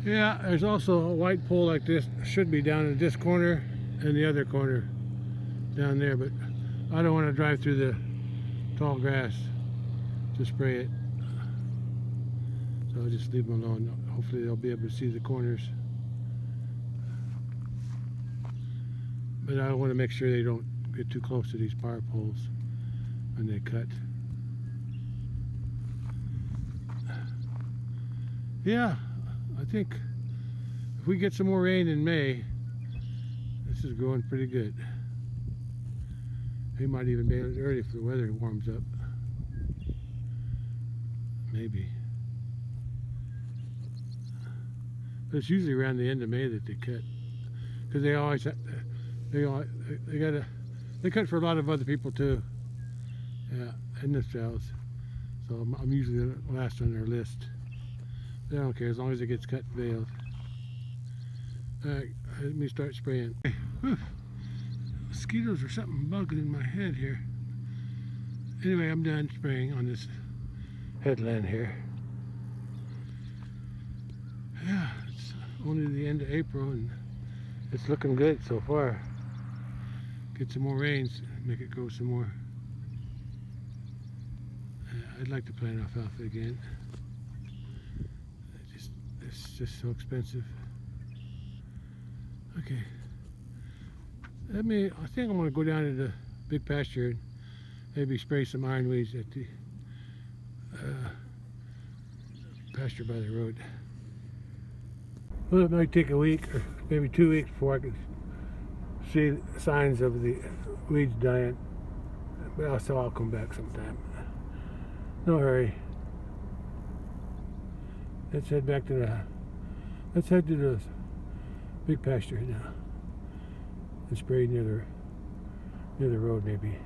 Yeah, there's also a white pole like this. Should be down in this corner and the other corner down there, but I don't want to drive through the tall grass to spray it. So I'll just leave them alone. Hopefully they'll be able to see the corners. But I want to make sure they don't get too close to these power poles when they cut. Yeah, I think if we get some more rain in May, this is growing pretty good. We might even be early if the weather warms up. Maybe. But it's usually around the end of May that they cut, because they always they cut for a lot of other people too. Yeah, and themselves. So I'm usually the last on their list. They don't care as long as it gets cut and baled. Alright, let me start spraying. Mosquitoes or something bugging in my head here. Anyway, I'm done spraying on this headland here. Yeah, it's only the end of April and it's looking good so far. Get some more rains, make it grow some more. I'd like to plant alfalfa again. It's just so expensive. Okay. I think I'm going to go down to the big pasture and maybe spray some ironweeds at the pasture by the road. Well, it might take a week or maybe 2 weeks before I can see signs of the weeds dying. Well, so I'll come back sometime. No hurry. Let's head back to the big pasture now and spray near the road maybe.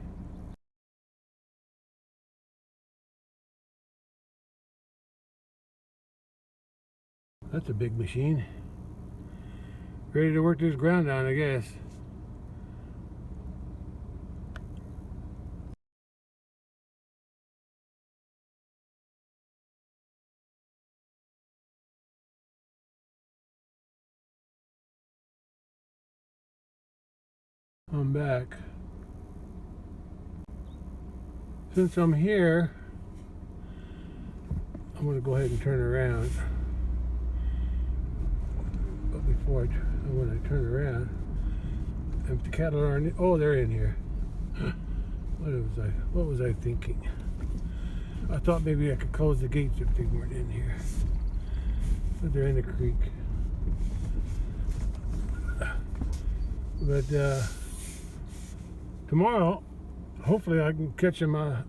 That's a big machine. Ready to work this ground down, I guess. I'm back. Since I'm here, I'm going to go ahead and turn around. But before when I turn around, if the cattle aren't, oh, they're in here. What was I thinking? I thought maybe I could close the gates if they weren't in here. But they're in the creek. But tomorrow, hopefully I can catch them out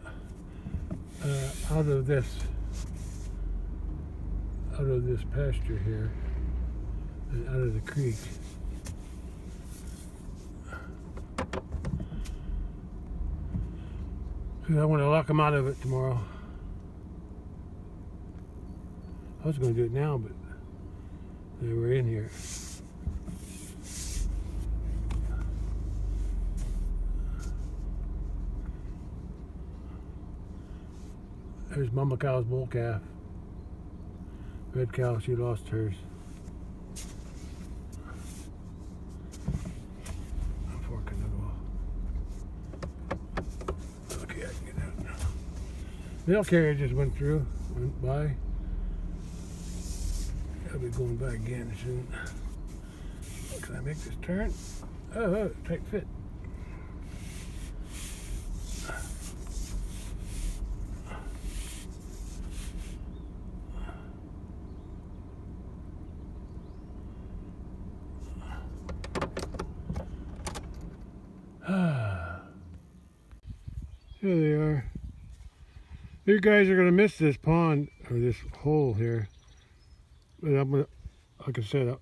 of this pasture here and out of the creek. Because I want to lock them out of it tomorrow. I was going to do it now, but they were in here. There's Mama Cow's bull calf. Red cow, she lost hers. I'm forking it off. Okay, I can get out now. Mail carrier just went by. I'll be going by again soon. Can I make this turn? Oh, tight fit. There they are. You guys are going to miss this pond, or this hole here. But I'm going to, like I said,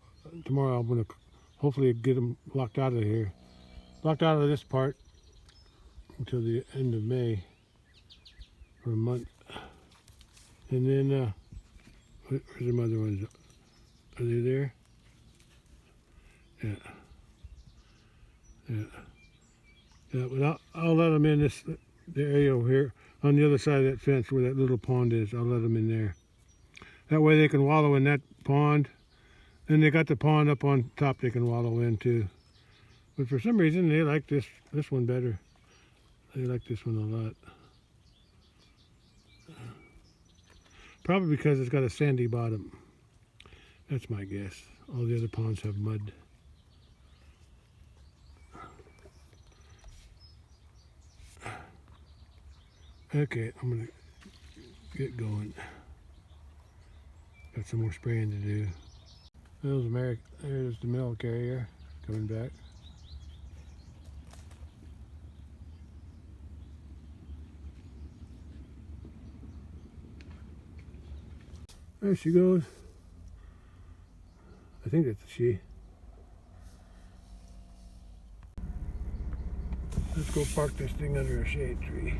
tomorrow I'm going to hopefully get them locked out of here. Locked out of this part until the end of May, for a month. And then, where's the other ones? Are they there? Yeah. Yeah. Yeah, but I'll let them in the area over here on the other side of that fence where that little pond is. I'll let them in there. That way they can wallow in that pond. And they got the pond up on top they can wallow in too. But for some reason they like this one better. They like this one a lot. Probably because it's got a sandy bottom. That's my guess. All the other ponds have mud. Okay, I'm gonna get going. Got some more spraying to do. There's the mail carrier coming back. There she goes. I think that's a she. Let's go park this thing under a shade tree.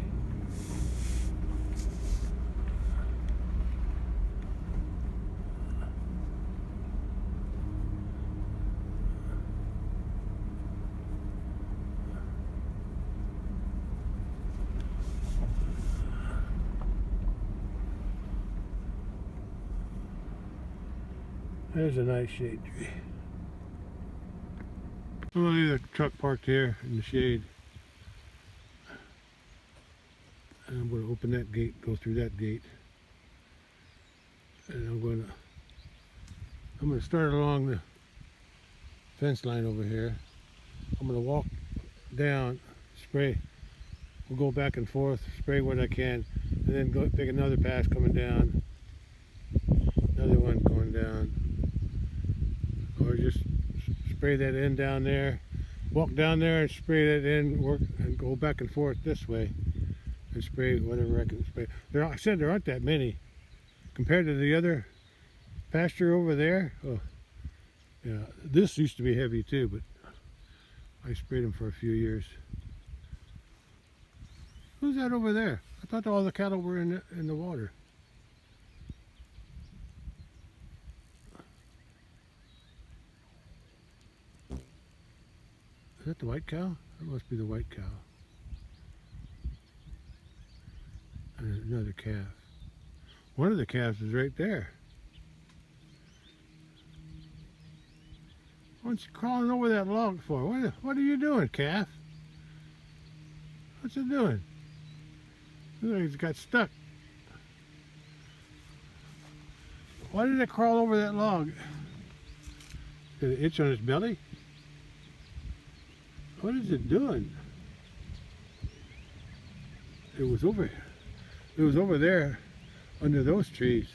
There's a nice shade tree. I'm going to leave the truck parked here in the shade. And I'm going to open that gate, go through that gate. And I'm going to start along the fence line over here. I'm going to walk down, spray. We'll go back and forth, spray what I can, and then go take another pass coming down. Another one going down. Or just spray that in down there, walk down there and spray that in, work and go back and forth this way and spray whatever I can spray. I said there aren't that many compared to the other pasture over there. Oh, yeah, this used to be heavy too, but I sprayed them for a few years. Who's that over there? I thought all the cattle were in the water. that the white cow? That must be the white cow. And another calf. One of the calves is right there. What's crawling over that log for? What are you doing, calf? What's it doing? Looks like it's got stuck. Why did it crawl over that log? Did it itch on its belly? What is it doing? It was over there under those trees.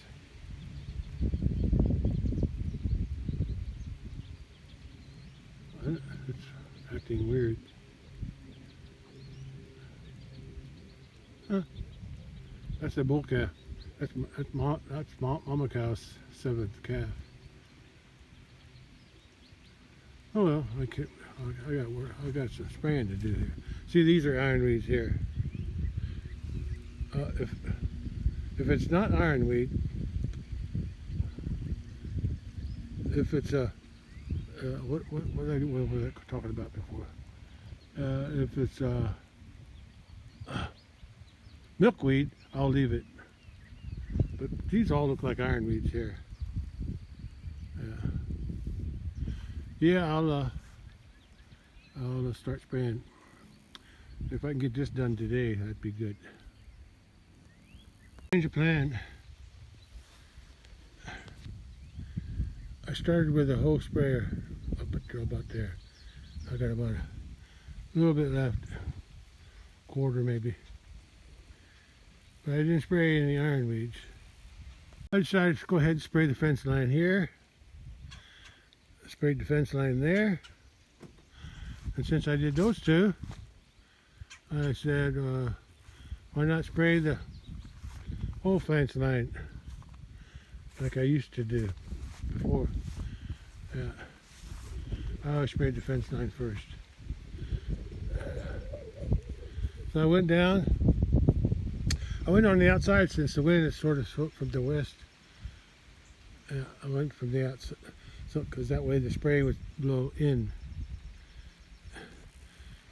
It's acting weird. Huh. That's a bull calf. That's Mama Cow's 7th calf. Oh well, I got some spraying to do here. See, these are ironweeds here. If it's not ironweed, if it's a what was I talking about before? If it's milkweed, I'll leave it. But these all look like ironweeds here. Yeah, I'll start spraying. If I can get this done today, that'd be good. Change of plan. I started with a hose sprayer up at about there. I got about a little bit left, quarter maybe. But I didn't spray any ironweeds. I decided to go ahead and spray the fence line here. I sprayed the fence line there. And since I did those two, I said, why not spray the whole fence line like I used to do before. Yeah. I always sprayed the fence line first. So I went down. I went on the outside since the wind is sort of from the west. Yeah, I went from the outside, so because that way the spray would blow in.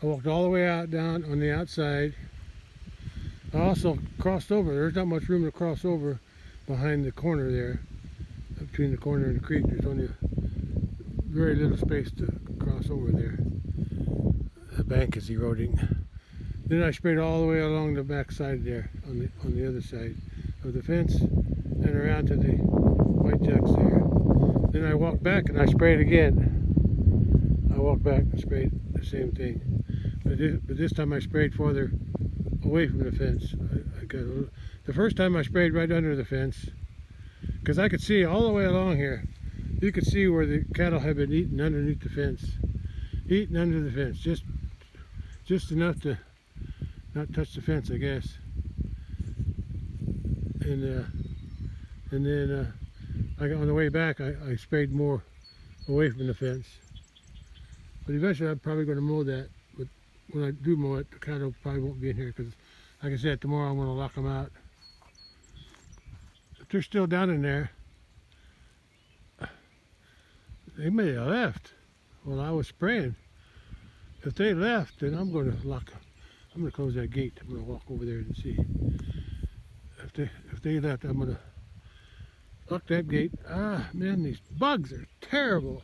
I walked all the way out down on the outside. I also crossed over. There's not much room to cross over behind the corner there. Between the corner and the creek, there's only very little space to cross over there. The bank is eroding. Then I sprayed all the way along the back side there, on the other side of the fence, and around to the white jugs there. Then I walked back and I sprayed again. I walked back and sprayed the same thing. But this time I sprayed farther away from the fence. The first time I sprayed right under the fence, because I could see all the way along here. You could see where the cattle had been eating underneath the fence. Eating under the fence, just enough to not touch the fence, I guess. And then on the way back, I sprayed more away from the fence. But eventually, I'm probably going to mow that. But when I do mow it, the cattle probably won't be in here because, like I said, tomorrow I'm going to lock them out. If they're still down in there, they may have left while I was spraying. If they left, then I'm going to lock them. I'm going to close that gate. I'm going to walk over there and see. If they left, I'm going to lock that gate. Ah, man, these bugs are terrible.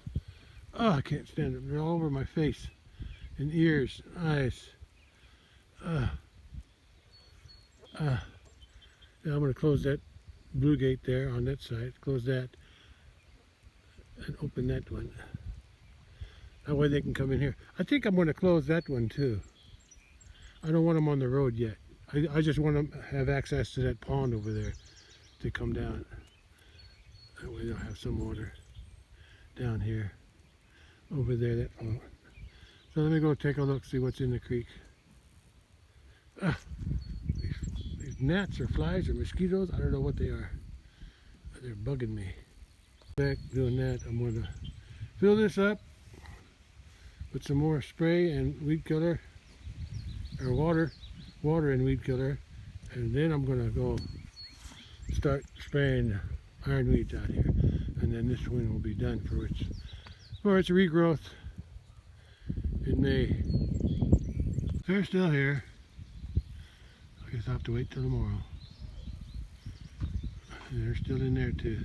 Oh, I can't stand them. They're all over my face and ears, eyes. Yeah, I'm going to close that blue gate there on that side. Close that and open that one. That way they can come in here. I think I'm going to close that one too. I don't want them on the road yet. I just want them to have access to that pond over there to come down. That way they'll have some water down here, over there, that pond. So let me go take a look, see what's in the creek. These gnats or flies or mosquitoes, I don't know what they are. They're bugging me. Back doing that, I'm going to fill this up with some more spray and weed killer, or water and weed killer, and then I'm going to go start spraying ironweeds out here, and then this one will be done for its regrowth in May. They're still here. I guess I'll have to wait till tomorrow. They're still in there too.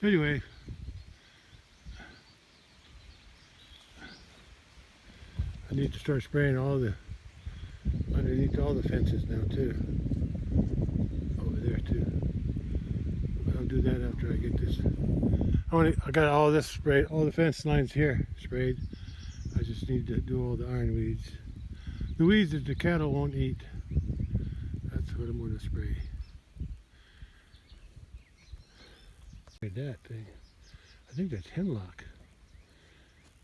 Anyway, I need to start spraying underneath all the fences now too. Over there too. But I'll do that after I get this. I got all this sprayed, all the fence lines here sprayed. I just need to do all the iron weeds. The weeds that the cattle won't eat. That's what I'm going to spray. Look at that thing. I think that's hemlock.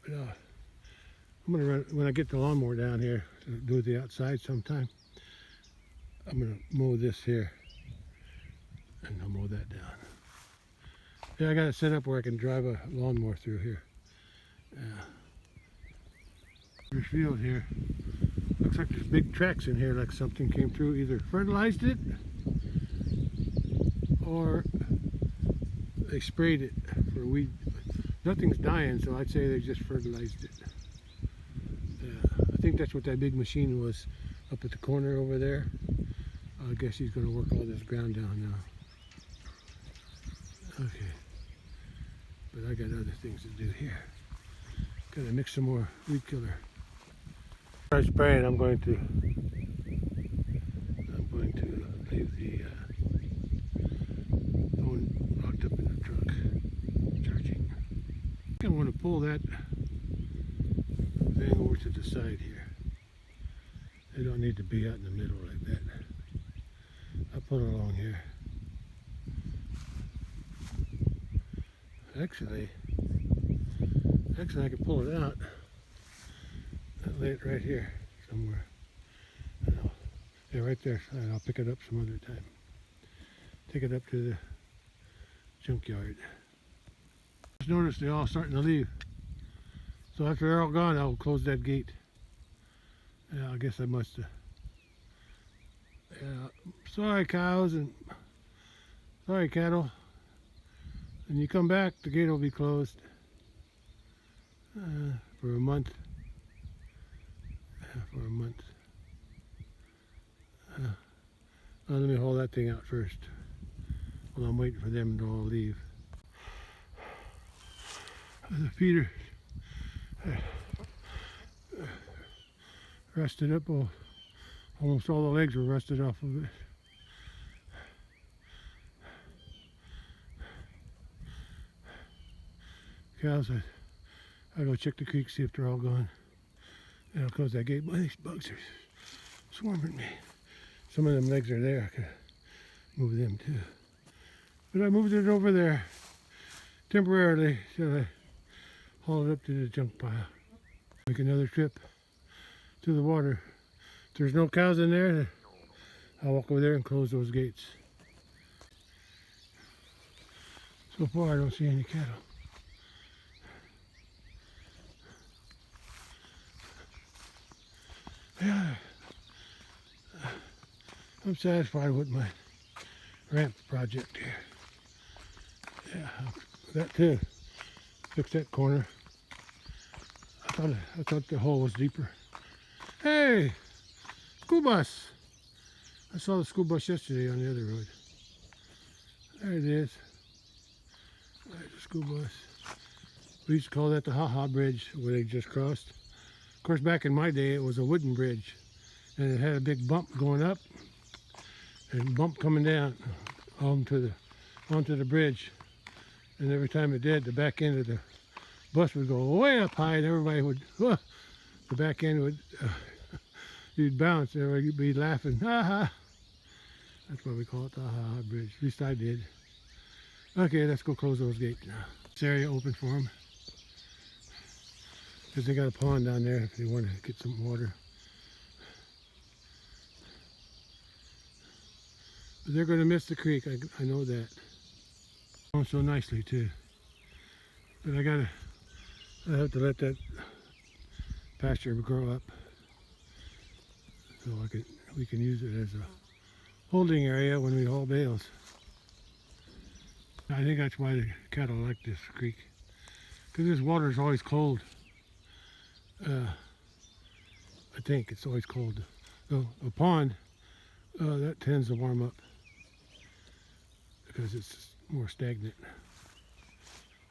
But I'm going to run, when I get the lawnmower down here to do the outside sometime, I'm going to mow this here. And I'll mow that down. Yeah, I got it set up where I can drive a lawnmower through here. This field here. Looks like there's big tracks in here, like something came through, either fertilized it or they sprayed it for weed. Nothing's dying, so I'd say they just fertilized it. I think that's what that big machine was up at the corner over there. I guess he's going to work all this ground down now. Okay, but I got other things to do here. Gotta mix some more weed killer. Start spraying. I'm going to leave the phone locked up in the truck, charging. I think I'm going to pull that thing over to the side here. They don't need to be out in the middle like that. I'll put it along here. Actually, I can pull it out. I'll lay it right here somewhere. Yeah, right there. And I'll pick it up some other time. Take it up to the junkyard. Just noticed they're all starting to leave. So after they're all gone, I'll close that gate. Yeah, I guess I must have. Yeah, sorry cows and sorry cattle. When you come back, the gate will be closed for a month. Let me haul that thing out first while I'm waiting for them to all leave. The feeder rusted up. Almost all the legs were rusted off of it. Cows, I go check the creek, see if they're all gone. And I'll close that gate. Boy, these bugs are swarming me. Some of them legs are there. I could move them too. But I moved it over there temporarily till I haul it up to the junk pile. Make another trip to the water. If there's no cows in there, I'll walk over there and close those gates. So far I don't see any cattle. Yeah, I'm satisfied with my ramp project here. Yeah, that too. Fix that corner. I thought the hole was deeper. Hey, school bus. I saw the school bus yesterday on the other road. There it is. There's the school bus. We used to call that the Ha-Ha Bridge, where they just crossed. Of course, back in my day, it was a wooden bridge, and it had a big bump going up and a bump coming down onto the bridge. And every time it did, the back end of the bus would go way up high, and everybody would, the back end would, you'd bounce, and everybody'd be laughing, ha-ha. That's why we call it the Ha-Ha Bridge. At least I did. Okay, let's go close those gates now. This area open for them. Because they got a pond down there if they want to get some water. But they're going to miss the creek, I know that. Going so nicely too. But I have to let that pasture grow up. So we can use it as a holding area when we haul bales. I think that's why the cattle like this creek. because this water is always cold. I think it's always cold. So a pond, that tends to warm up because it's more stagnant.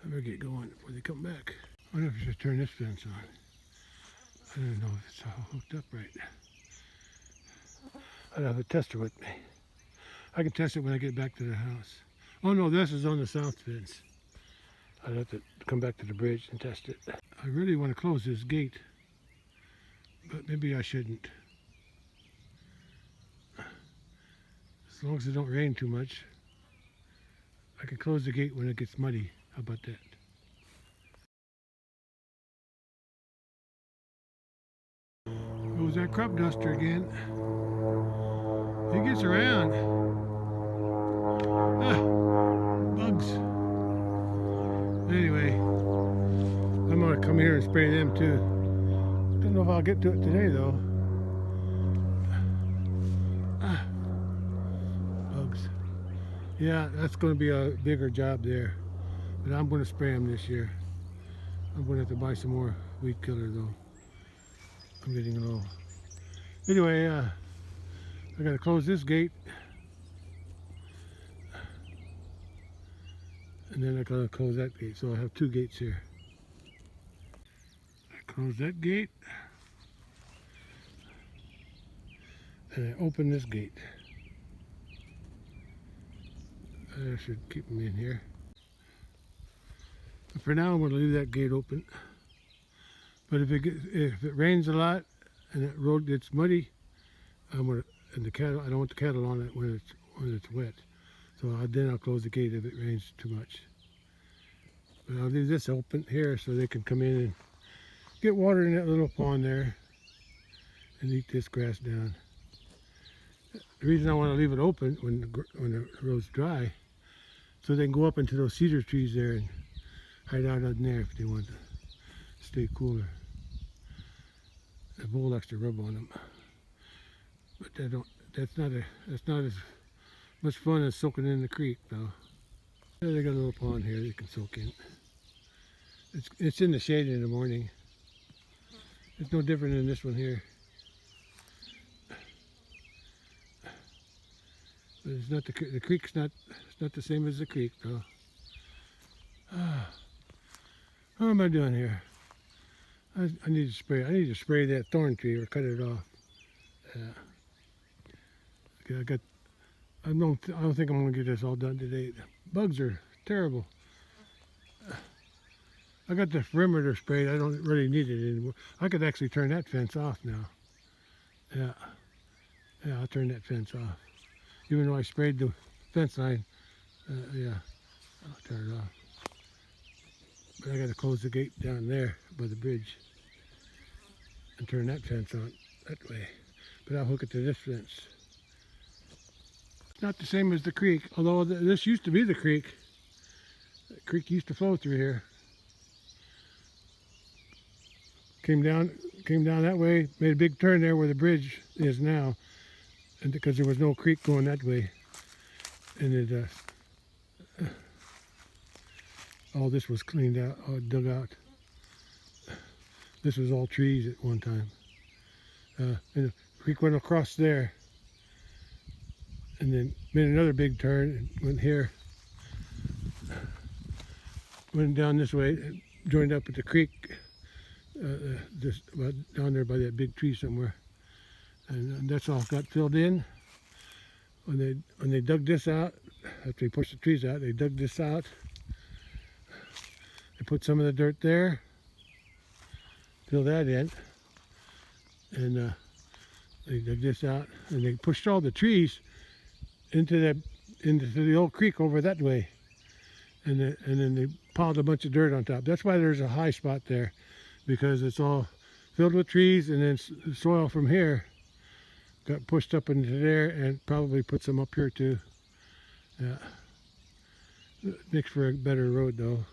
I better get going before they come back. I wonder if I should turn this fence on. I don't know if it's all hooked up right. I'd have a tester with me. I can test it when I get back to the house. Oh no, this is on the south fence. I'd have to come back to the bridge and test it. I really want to close this gate, but maybe I shouldn't. As long as it don't rain too much, I can close the gate when it gets muddy. How about that? Goes that crop duster again. He gets around. Bugs. Anyway, I'm gonna come here and spray them too. Don't know if I'll get to it today though. Bugs. Yeah, that's gonna be a bigger job there. But I'm gonna spray them this year. I'm gonna have to buy some more weed killer though. I'm getting low. Anyway, I gotta close this gate. And then I gotta close that gate, so I have two gates here. I close that gate. And I open this gate. I should keep them in here. But for now, I'm gonna leave that gate open. But if it rains a lot and that road gets muddy, and the cattle, I don't want the cattle on it when it's wet. So then I'll close the gate if it rains too much. But I'll leave this open here so they can come in and get water in that little pond there and eat this grass down. The reason I want to leave it open when the road's dry, so they can go up into those cedar trees there and hide out in there if they want to stay cooler. The bull likes to rub on them, but they don't. That's not as much fun as soaking in the creek though. Yeah, they got a little pond here they can soak in. It's in the shade in the morning. It's no different than this one here. But it's not the creek's not. It's not the same as the creek though. What am I doing here? I need to spray. I need to spray that thorn tree or cut it off. Okay, I don't think I'm going to get this all done today. The bugs are terrible. I got the perimeter sprayed. I don't really need it anymore. I could actually turn that fence off now. Yeah, I'll turn that fence off. Even though I sprayed the fence line, yeah, I'll turn it off. But I got to close the gate down there by the bridge and turn that fence on that way. But I'll hook it to this fence. It's not the same as the creek, although this used to be the creek. The creek used to flow through here. Came down that way, made a big turn there where the bridge is now, and because there was no creek going that way, and it all this was cleaned out, all dug out. This was all trees at one time. And the creek went across there, and then made another big turn and went here, went down this way, and joined up at the creek. Just about down there by that big tree somewhere, and that's all got filled in. When they dug this out, after they pushed the trees out, they dug this out. They put some of the dirt there, fill that in, and they dug this out, and they pushed all the trees into the old creek over that way, and then they piled a bunch of dirt on top. That's why there's a high spot there, because it's all filled with trees, and then soil from here got pushed up into there and probably put some up here too. Yeah. It makes for a better road though,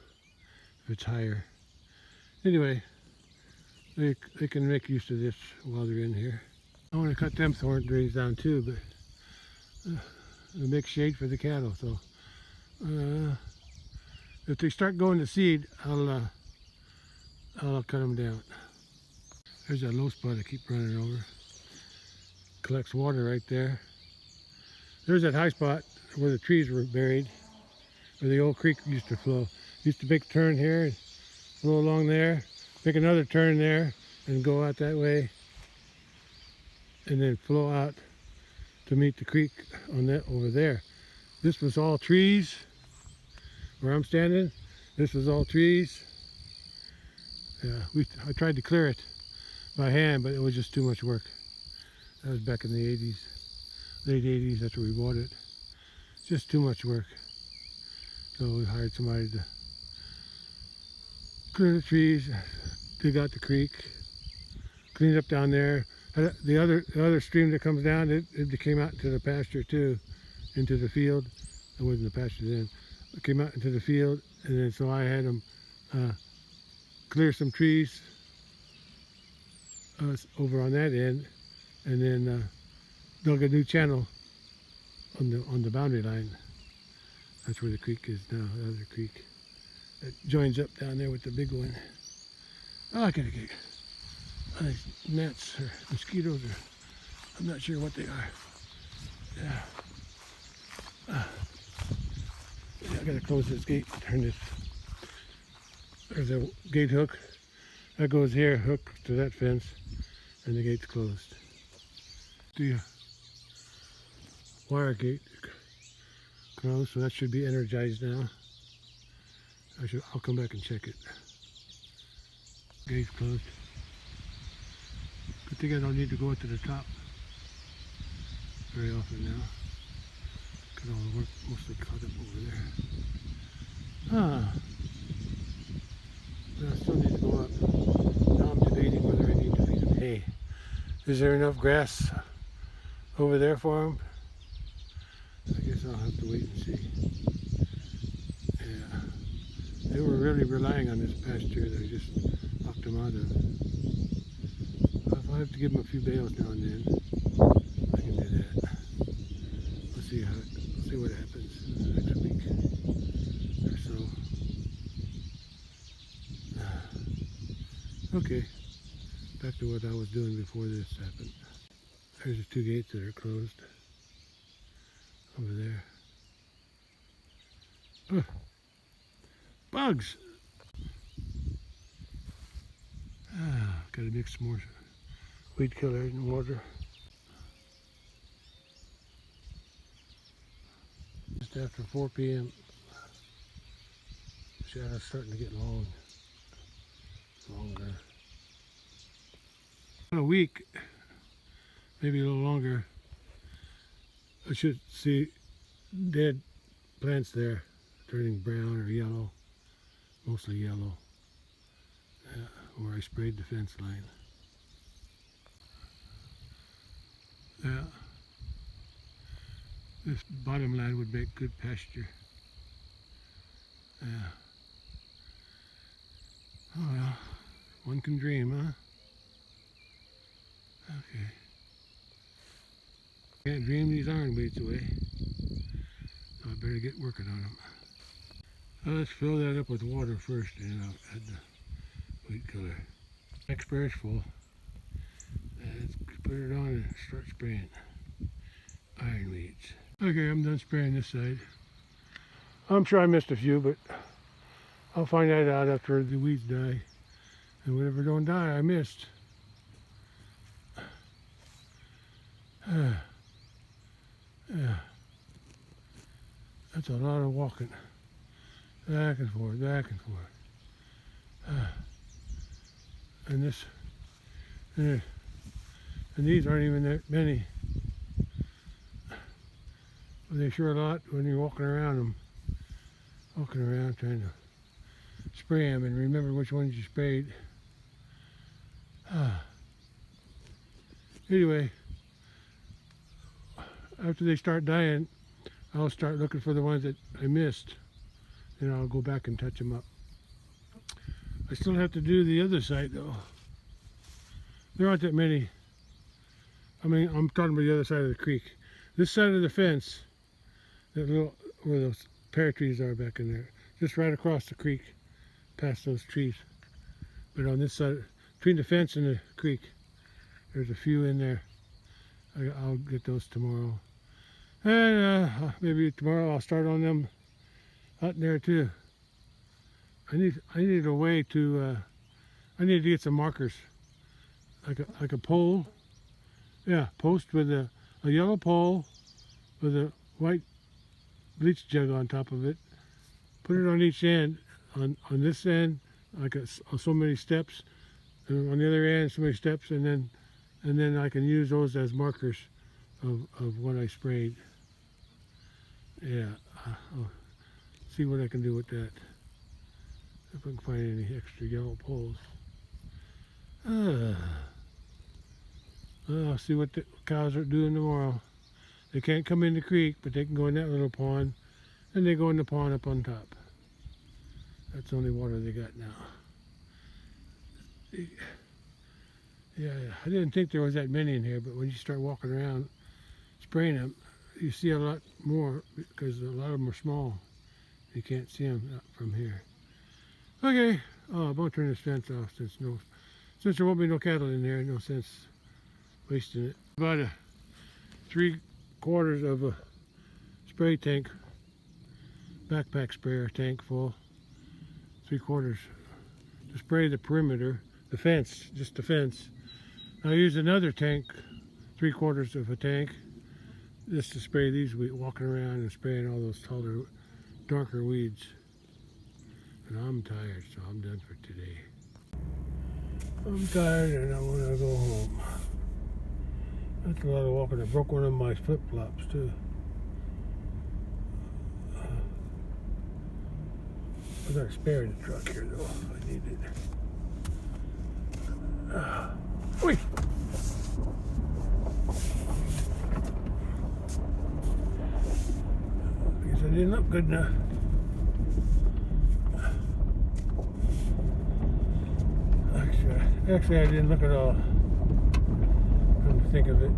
if it's higher. Anyway, they can make use of this while they're in here. I want to cut them thorn trees down too, but it'll make shade for the cattle. So if they start going to seed, I'll I'll cut them down. There's that low spot I keep running over. Collects water right there. There's that high spot where the trees were buried, where the old creek used to flow. Used to make a turn here and flow along there, make another turn there and go out that way, and then flow out to meet the creek on that over there. This was all trees where I'm standing. This was all trees. Yeah, I tried to clear it by hand, but it was just too much work. That was back in the 80s, late 80s, that's where we bought it. Just too much work. So we hired somebody to clear the trees, dig out the creek, clean it up down there. The other stream that comes down, it came out into the pasture too, into the field. It wasn't the pasture then. It came out into the field, and then so I had them clear some trees over on that end, and then dug a new channel on the boundary line. That's where the creek is now, the other creek. It joins up down there with the big one. Oh, I gotta get gnats or mosquitoes, or I'm not sure what they are. Yeah. I gotta close this gate, turn this. There's a gate hook. That goes here, hook to that fence, and the gate's closed. The wire gate closed, so that should be energized now. I'll come back and check it. Gate's closed. Good thing I don't need to go up to the top very often now. Got all the work mostly caught up over there. But I still need to go up. Now I'm debating whether I need to feed them hay. Is there enough grass over there for them? I guess I'll have to wait and see. Yeah. They were really relying on this pasture that I just knocked them out of. I'll have to give them a few bales now and then. I can do that. We'll see what happens in the next week or so. Okay, back to what I was doing before this happened. There's the two gates that are closed over there. Bugs! Gotta mix some more weed killer in water. Just after 4 p.m. Shadow's starting to get longer. In a week, maybe a little longer, I should see dead plants there turning brown or yellow, mostly yellow, where I sprayed the fence line. Yeah, this bottom line would make good pasture. Yeah. Oh well, one can dream, huh? Okay. Can't dream these iron weeds away, so I better get working on them. Let's fill that up with water first, and I'll add the weed killer. Next sprayer's full. Let's put it on and start spraying iron weeds. Okay, I'm done spraying this side. I'm sure I missed a few, but I'll find that out after the weeds die. And whatever don't die, I missed. Yeah. That's a lot of walking. Back and forth, back and forth. And these aren't even that many. But they sure a lot when you're walking around them. Walking around trying to spray them and remember which ones you sprayed. Anyway, after they start dying, I'll start looking for the ones that I missed. Then I'll go back and touch them up. I still have to do the other side though. There aren't that many. I mean, I'm talking about the other side of the creek. This side of the fence, that little, where those pear trees are back in there, just right across the creek, past those trees. But on this side, between the fence and the creek, there's a few in there. I'll get those tomorrow. And maybe tomorrow I'll start on them out there too. I need a way to, I need to get some markers. Like a pole. Yeah, post with a yellow pole with a white bleach jug on top of it. Put it on each end. On this end, like so many steps, and on the other end, so many steps, and then I can use those as markers of what I sprayed. Yeah, I'll see what I can do with that. If I can find any extra yellow poles. I'll see what the cows are doing tomorrow. They can't come in the creek, but they can go in that little pond, and they go in the pond up on top. That's the only water they got now. Yeah, I didn't think there was that many in here, but when you start walking around spraying them, you see a lot more because a lot of them are small. You can't see them from here. Okay, I'm going to turn this fence off since there won't be no cattle in there. No sense wasting it. About 3/4 of a spray tank, backpack sprayer tank full. 3/4 to spray the perimeter, the fence, just the fence. I'll use another tank, 3/4 of a tank, just to spray these, walking around and spraying all those taller, darker weeds. And I'm tired, so I'm done for today. I'm tired and I want to go home. That's a lot of walking. I broke one of my flip-flops too. I got a spare in the truck here though, if I need it. Oi! I guess I didn't look good enough. Actually I didn't look at all. Come to think of it.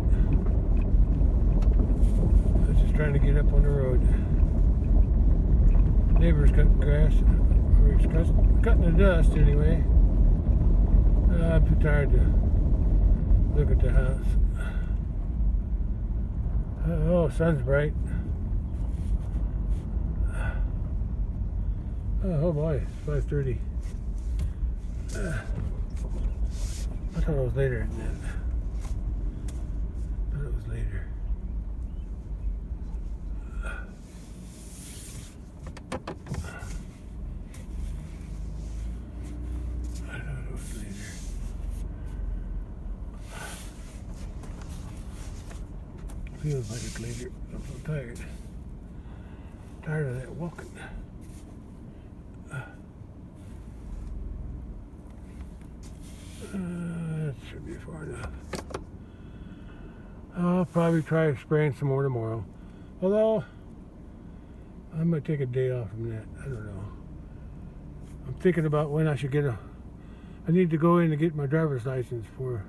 I was just trying to get up on the road. Neighbor's cutting grass, or he's cutting the dust anyway. I'm too tired to look at the house. Oh, sun's bright. Oh boy, it's 5:30. I thought it was later than that. I thought it was later. Feels like it's later. I'm so tired. Tired of that walking. That should be far enough. I'll probably try spraying some more tomorrow. Although, I might take a day off from that. I don't know. I'm thinking about when I should get I need to go in and get my driver's license for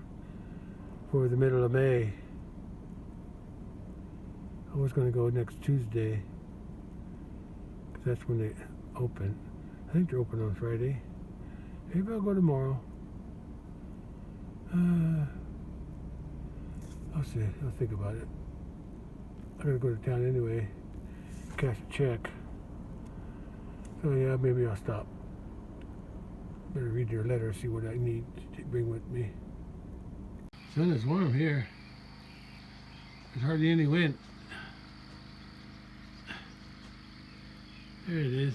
the middle of May. I was going to go next Tuesday, because that's when they open. I think they're open on Friday. Maybe I'll go tomorrow. I'll see. I'll think about it. I gotta go to town anyway, cash a check. So yeah, maybe I'll stop. Better read your letter, see what I need to bring with me. Sun is warm here. There's hardly any wind. There it is.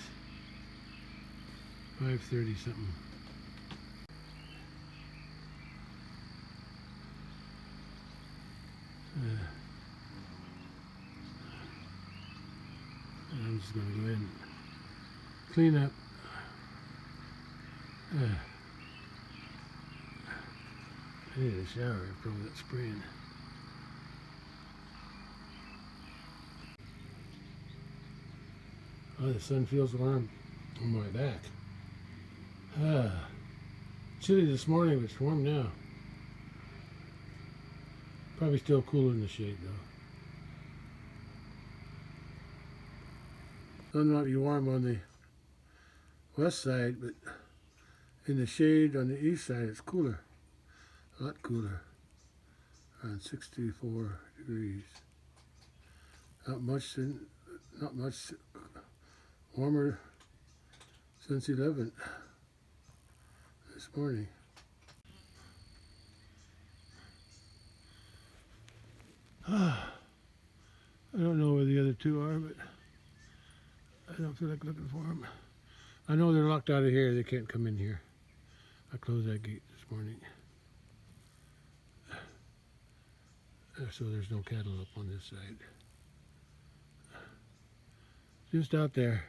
5:30 something. I'm just going to go in and clean up. I need a shower after all that spraying. Oh, the sun feels warm on my back. Chilly this morning, but it's warm now. Probably still cooler in the shade though. Sun might be warm on the west side, but In the shade on the east side, it's cooler, a lot cooler, around 64 degrees. Not much warmer since 11 this morning. I don't know where the other two are, but I don't feel like looking for them. I know they're locked out of here. They can't come in here. I closed that gate this morning. So there's no cattle up on this side. Just out there.